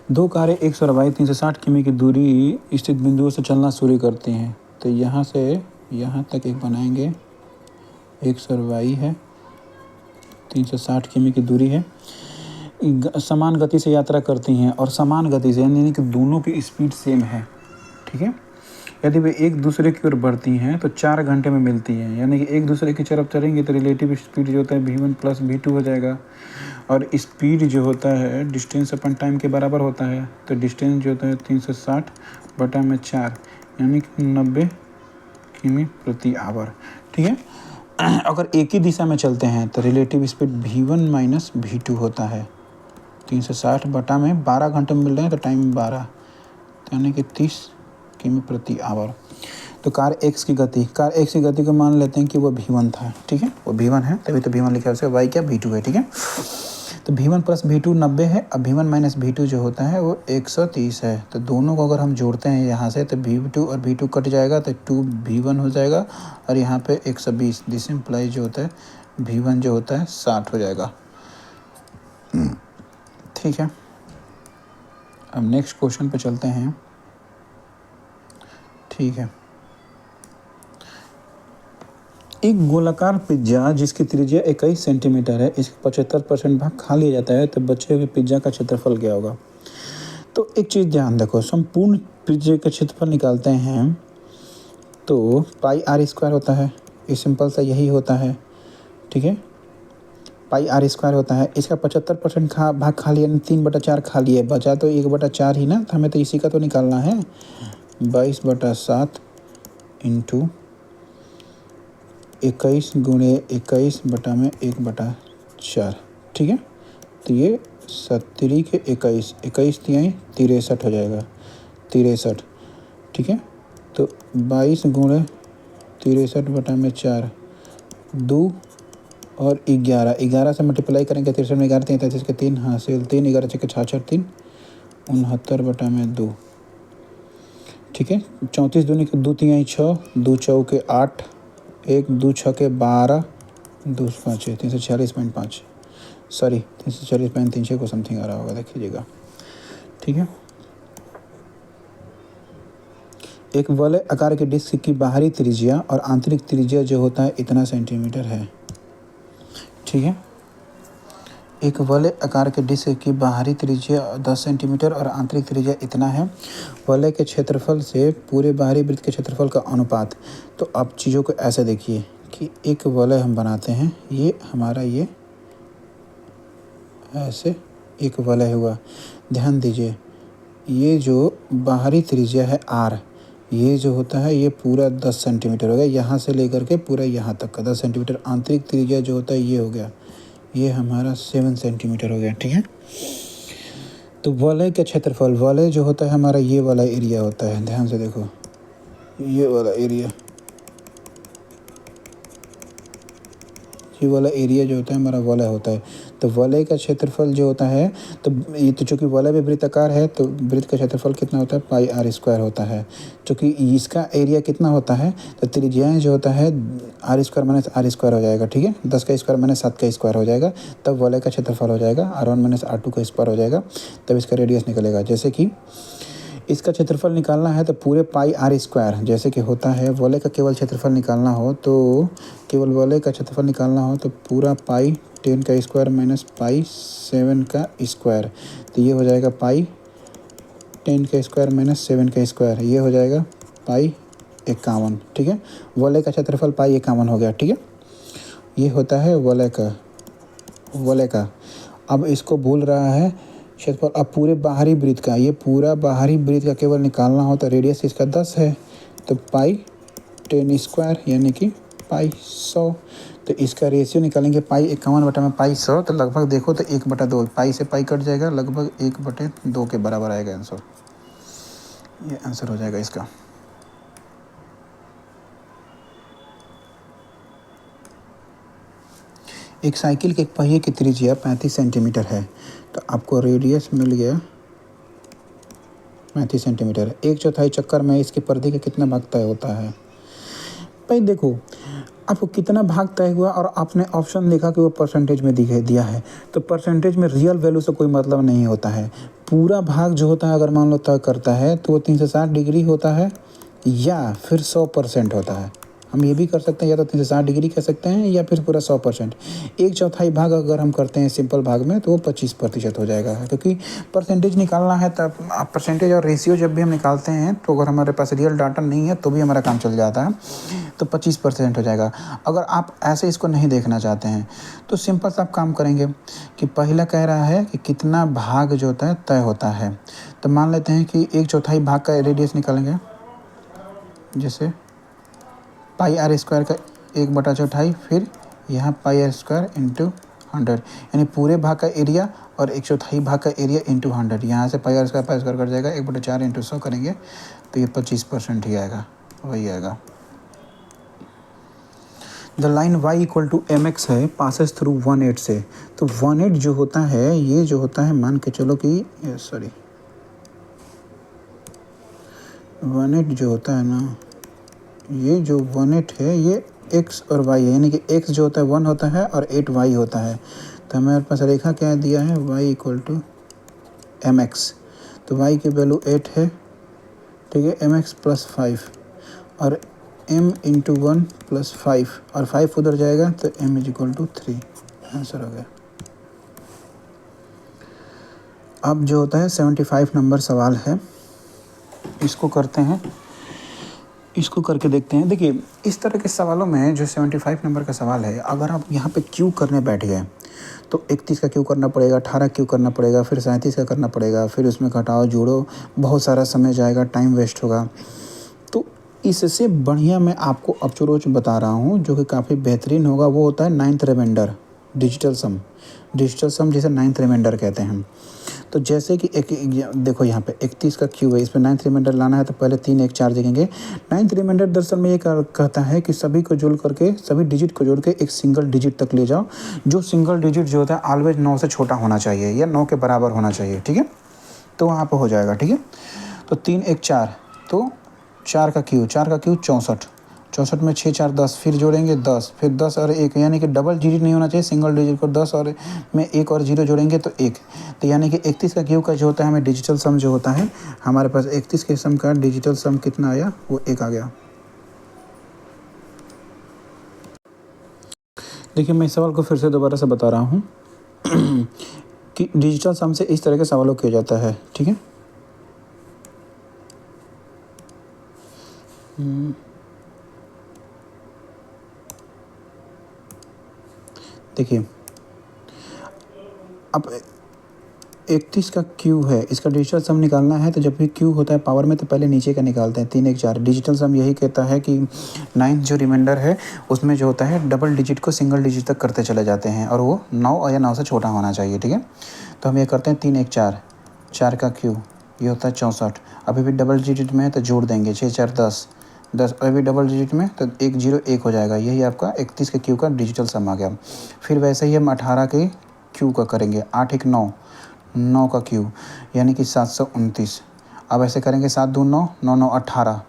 Speaker 1: दो कारें एक सरवाई 360 किमी की दूरी स्थित बिंदुओं से चलना शुरू करती हैं। तो यहाँ से यहाँ तक एक बनाएंगे, एक सरवाई है, 360 किमी की दूरी है, समान गति से यात्रा करती हैं और समान गति से, यानी कि दोनों की स्पीड सेम है। ठीक है, यदि वे एक दूसरे की ओर बढ़ती हैं तो 4 घंटे में मिलती हैं, यानी कि एक दूसरे की तरफ चलेंगे तो रिलेटिव स्पीड जो होता है v1 प्लस v2 हो जाएगा, और स्पीड जो होता है डिस्टेंस अपन टाइम के बराबर होता है। तो डिस्टेंस जो होता है 360/4, यानी कि 90 किमी प्रति आवर। ठीक है, अगर एक ही दिशा में चलते हैं तो relative speed v1 minus v2 होता है। 360/12 घंटे में मिल रहे हैं तो टाइम 12, यानी कि 30 किमी प्रति आवर। तो कार एक्स की गति को मान लेते हैं कि वो v1 था। ठीक है, वो v1 है, तभी तो v1 लिखा है, उसे y क्या v2 है। ठीक है, तो v1 प्लस v2 90 है, अब v1 माइनस v2 जो होता है वो 130 है। तो दोनों को अगर हम जोड़ते हैं यहाँ से तो v2 और v2 कट जाएगा तो 2v1 हो जाएगा, और यहाँ पे 120, दिस इम्प्लाई जो होता है v1 जो होता है 60 हो जाएगा। ठीक है, अब नेक्स्ट क्वेश्चन पे चलते हैं। ठीक है, एक गोलाकार पिज्जा जिसकी त्रिज्या 21 सेंटीमीटर है, इसका 75% भाग खा लिया जाता है, तो बचे हुए पिज्जा का क्षेत्रफल क्या होगा। तो एक चीज़ ध्यान रखो, संपूर्ण पिज्जे का क्षेत्रफल निकालते हैं तो पाई आर स्क्वायर होता है, ये सिंपल सा यही होता है। ठीक है, पाई आर स्क्वायर होता है, इसका 75% भाग खा लिया, 3/4 खा लिया, बचा तो 1/4 ही ना, तो हमें तो इसी का तो निकालना है। 22/7 इंटू 21 गुणे 21/1/4। ठीक है, तो ये 70 के 21, 21 तिहाई 63 हो जाएगा, 63। ठीक है, तो 22 गुणे 63/4, 2 और 11 से मल्टीप्लाई करेंगे, 63 में 11 33 के 3 हासिल 3, 11 के 66 3, 69/2। ठीक है, 34 दूनी के 2 तिहाई 6, 2 चौके 8, 1 2 6 के 12, 2 5 346.5, सॉरी 346.36 को समथिंग आ रहा होगा, देख लीजिएगा। ठीक है, एक वलय आकार के डिस्क की बाहरी त्रिज्या और आंतरिक त्रिज्या जो होता है इतना सेंटीमीटर है। ठीक है, एक वलय आकार के डिस्क की बाहरी त्रिज्या 10 सेंटीमीटर और आंतरिक त्रिज्या इतना है। वलय के क्षेत्रफल से पूरे बाहरी वृत्त के क्षेत्रफल का अनुपात। तो आप चीज़ों को ऐसे देखिए कि एक वलय हम बनाते हैं, ये हमारा ये ऐसे एक वलय हुआ। ध्यान दीजिए, ये जो बाहरी त्रिज्या है r, ये जो होता है ये पूरा 10 सेंटीमीटर हो गया, यहाँ से लेकर के पूरा यहाँ तक का 10 सेंटीमीटर। आंतरिक त्रिज्या जो होता है ये हो गया, ये हमारा 7 सेंटीमीटर हो गया। ठीक है, तो वलय का क्षेत्रफल, वलय जो होता है हमारा ये वाला एरिया होता है, ध्यान से देखो, ये वाला एरिया, ये वाला एरिया जो होता है हमारा वलय होता है। तो वलय का क्षेत्रफल जो होता है, तो ये तो चूँकि वलय में वृत्ताकार है तो वृत्त का क्षेत्रफल कितना होता है, पाई आर स्क्वायर होता है। चूँकि इसका एरिया कितना होता है, तो त्रिज्याएँ जो होता है r square minus r square हो जाएगा। ठीक है, 10 का स्क्वायर माइनस 7 का स्क्वायर हो जाएगा, तब वलय का क्षेत्रफल हो जाएगा R1 माइनस R2 का स्क्वायर हो जाएगा, तब इसका रेडियस निकलेगा। जैसे कि इसका क्षेत्रफल निकालना है तो पूरे पाई आर स्क्वायर, जैसे कि होता है वलय का केवल क्षेत्रफल निकालना हो तो केवल वलय का क्षेत्रफल निकालना हो तो पूरा पाई 10 का स्क्वायर माइनस पाई 7 का स्क्वायर, तो ये हो जाएगा पाई 10 का स्क्वायर माइनस 7 का स्क्वायर, ये हो जाएगा पाई 51। ठीक है, वलय का क्षेत्रफल पाई 51 हो गया। ठीक है, ये होता है वलय का। अब इसको बोल रहा है क्षेत्रफल, अब पूरे बाहरी वृत्त का, ये पूरा बाहरी वृत्त का केवल निकालना हो तो रेडियस इसका 10 है, तो पाई 10 स्क्वायर यानी कि पाई 100। तो इसका रेशियो निकालेंगे पाई 51 बटा में पाई 100, तो लगभग देखो तो 1/2, पाई से पाई कट जाएगा, लगभग 1/2 के बराबर आएगा आंसर। ये आंसर हो जाएगा इसका। एक साइकिल के एक पहिए की त्रिज्या 35 सेंटीमीटर है, तो आपको रेडियस मिल गया 35 सेंटीमीटर। 1/4 चक्कर में इसके परिधि का कितना भाग तय होता है। भाई देखो, आपको कितना भाग तय हुआ और आपने ऑप्शन देखा कि वो परसेंटेज में दिया है, तो परसेंटेज में रियल वैल्यू से कोई मतलब नहीं होता है। पूरा भाग जो होता है अगर मान लो तय करता है तो वो 360 डिग्री होता है या फिर 100% होता है। हम ये भी कर सकते हैं, या तो 360 डिग्री कह सकते हैं या फिर पूरा 100%। एक चौथाई भाग अगर हम करते हैं सिंपल भाग में तो वो 25% हो जाएगा, क्योंकि परसेंटेज निकालना है तब परसेंटेज और रेशियो जब भी हम निकालते हैं तो अगर हमारे पास रियल डाटा नहीं है तो भी हमारा काम चल जाता है, तो 25% हो जाएगा। अगर आप ऐसे इसको नहीं देखना चाहते हैं तो सिंपल सा आप काम करेंगे कि पहला कह रहा है कि कितना भाग जो होता है तय होता है, तो मान लेते हैं कि एक चौथाई भाग का रेडियस निकालेंगे, जैसे पाई आर स्क्वायर का 1/4, फिर यहाँ पाई आर स्क्वायर इंटू 100, यानी पूरे भाग का एरिया और 1/4 भाग का एरिया इंटू 100। यहाँ से पाई आर स्क्वायर कट जाएगा, 1/4 इंटू 100 करेंगे तो ये 25% ही आएगा, वही आएगा। The line y equal to mx है, पासेस थ्रू 1/8 से, तो 1/8 जो होता है, ये जो होता है मान के चलो कि 1/8 जो होता है ना, ये जो 1/8 है ये x और y है, यानी कि x जो होता है 1 होता है और 8 y होता है। तो हमारे पास रेखा क्या दिया है, y इक्वल टू mx, तो y की वैल्यू 8 है, ठीक है, mx प्लस 5 और m इंटू 1 प्लस 5 और 5 उधर जाएगा तो m is equal to 3, answer हो गया। अब जो होता है 75 नंबर सवाल है, इसको करते हैं, इसको करके देखते हैं। देखिए इस तरह के सवालों में जो 75 नंबर का सवाल है, अगर आप यहाँ पे क्यू करने बैठ गए तो 31 का क्यू करना पड़ेगा, 18 क्यू करना पड़ेगा, फिर 37 का करना पड़ेगा, फिर उसमें घटाओ जोड़ो, बहुत सारा समय जाएगा, टाइम वेस्ट होगा। तो इससे बढ़िया मैं आपको अप्रोच बता रहा हूँ जो कि काफ़ी बेहतरीन होगा, वो होता है 9th रिमाइंडर डिजिटल सम। डिजिटल सम जिसे 9th रिमाइंडर कहते हैं। तो जैसे कि देखो यहाँ पे 31 का क्यू है, इसमें 9th रिमाइंडर लाना है तो पहले 3 1 4 देखेंगे। 9th रिमाइंडर दरअसल में ये कहता है कि सभी को जोड़ करके, सभी डिजिट को जोड़ के एक सिंगल डिजिट तक ले जाओ, जो सिंगल डिजिट जो होता है ऑलवेज 9 से छोटा होना चाहिए या 9 के बराबर होना चाहिए, ठीक है, तो वहाँ पर हो जाएगा, ठीक है। तो 3 1 4, तो 4 का क्यू 64, 64 में 6 4 10, फिर जोड़ेंगे 10, फिर 10 और 1, यानी कि डबल डिजिट नहीं होना चाहिए, सिंगल डिजिट को 10 और में 1 और 0 जोड़ेंगे तो 1, तो यानी कि 31 का क्यू का जो होता है हमें डिजिटल सम जो होता है, हमारे पास 31 के सम का डिजिटल सम कितना आया, वो 1 आ गया। देखिए मैं इस सवाल को फिर से दोबारा से बता रहा हूँ कि डिजिटल सम से इस तरह के सवालों किया जाता है, ठीक है। देखिए अब 31 का क्यू है, इसका डिजिटल सम निकालना है, तो जब भी क्यू होता है पावर में तो पहले नीचे का निकालते हैं, 3 1 4। डिजिटल सम यही कहता है कि 9th जो रिमाइंडर है उसमें जो होता है डबल डिजिट को सिंगल डिजिट तक करते चले जाते हैं और वो 9 या 9 से छोटा होना चाहिए, ठीक है। तो हम ये करते हैं 3 1 4, 4 का क्यू ये होता है 64, अभी भी डबल डिजिट में है तो जोड़ देंगे, 6 4 10, 10 अभी डबल डिजिट में तो 1 0 1 हो जाएगा, यही आपका 31 के क्यू का डिजिटल सम आ गया। फिर वैसे ही हम 18 के क्यू का करेंगे, 8 1 9, 9 का क्यू यानी कि 729। अब ऐसे करेंगे 7 2 9, 9 9 18,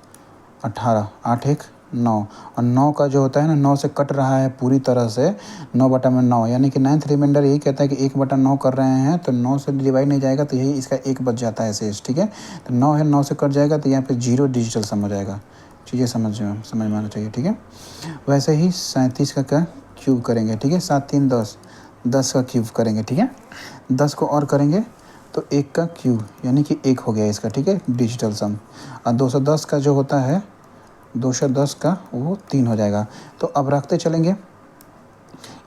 Speaker 1: 18 8 1 9, और 9 का जो होता है ना 9 से कट रहा है पूरी तरह से, 9/9, यानी कि 9th रिमाइंडर यही कहता है कि 1/9 कर रहे हैं तो 9 से डिवाइड नहीं जाएगा तो यही इसका 1 बच जाता है शेष, ठीक है। तो 9 है, 9 से कट जाएगा तो यहाँ पे 0 डिजिटल सम हो जाएगा, चीज़ें समझ में आना चाहिए, ठीक है। वैसे ही 37 का क्या क्यूब करेंगे, ठीक है, 7 3 10, 10 का क्यूब करेंगे, ठीक है, 10 को और करेंगे तो 1 का क्यूब यानी कि 1 हो गया इसका, ठीक है, डिजिटल सम। और 210 का जो होता है 210 का वो 3 हो जाएगा। तो अब रखते चलेंगे,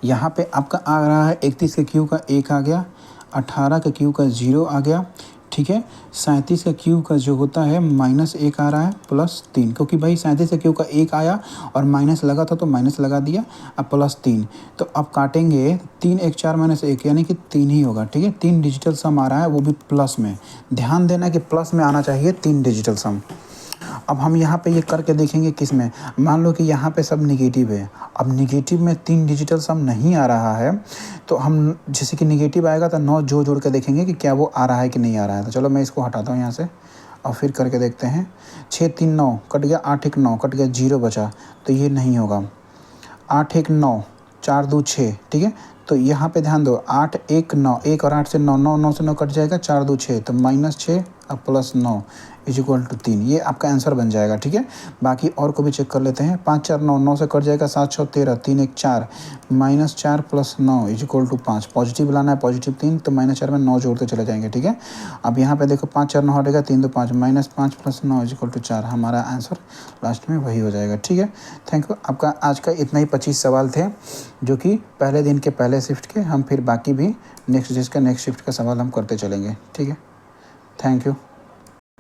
Speaker 1: यहाँ पे आपका आ रहा है 31 के क्यू का 1 आ गया, 18 के क्यू का 0 आ गया, ठीक है। 37 का क्यू का जो होता है -1 आ रहा है +3, क्योंकि भाई 37 का क्यू का 1 आया और माइनस लगा था तो माइनस लगा दिया, अब +3। तो अब काटेंगे 3 1 4 -1 यानी कि 3 ही होगा, ठीक है। 3 डिजिटल सम आ रहा है वो भी प्लस में, ध्यान देना कि प्लस में आना चाहिए 3 डिजिटल सम। अब हम यहाँ पे ये करके देखेंगे किस में, मान लो कि यहाँ पे सब निगेटिव है, अब निगेटिव में 3 डिजिटल सम नहीं आ रहा है तो हम जैसे कि निगेटिव आएगा तो 9 जोड़ के देखेंगे कि क्या वो आ रहा है कि नहीं आ रहा है। तो चलो मैं इसको हटाता हूँ यहाँ से और फिर करके देखते हैं। 6 3 9 कट गया, 8 1 9 कट गया, 0 बचा, तो ये नहीं होगा। 8 1 9, 4 2 6, ठीक है। तो यहाँ पे ध्यान दो, 8 1 9, 1 और 8 से 9, 9 9 से 9 कट जाएगा, 4 2 6, तो -6 अब +9 = 3। ये आपका आंसर बन जाएगा, ठीक है। बाकी और को भी चेक कर लेते हैं। 5 4 9, 9 से कट जाएगा, 7 6 13, 3 1 4, -4 + 9 = 5। पॉजिटिव लाना है, पॉजिटिव 3, तो -4 में 9 जोड़ते चले जाएंगे, ठीक है। अब यहाँ पे देखो 5 4 9 हटेगा, 3 2 5, -5 + 9 = 4। हमारा आंसर लास्ट में वही हो जाएगा, ठीक है। Thank you. आपका आज का इतना ही 25 सवाल थे, जो कि पहले दिन के पहले शिफ्ट के। हम फिर बाकी भी नेक्स्ट शिफ्ट का सवाल हम करते चलेंगे, ठीक है। Thank you.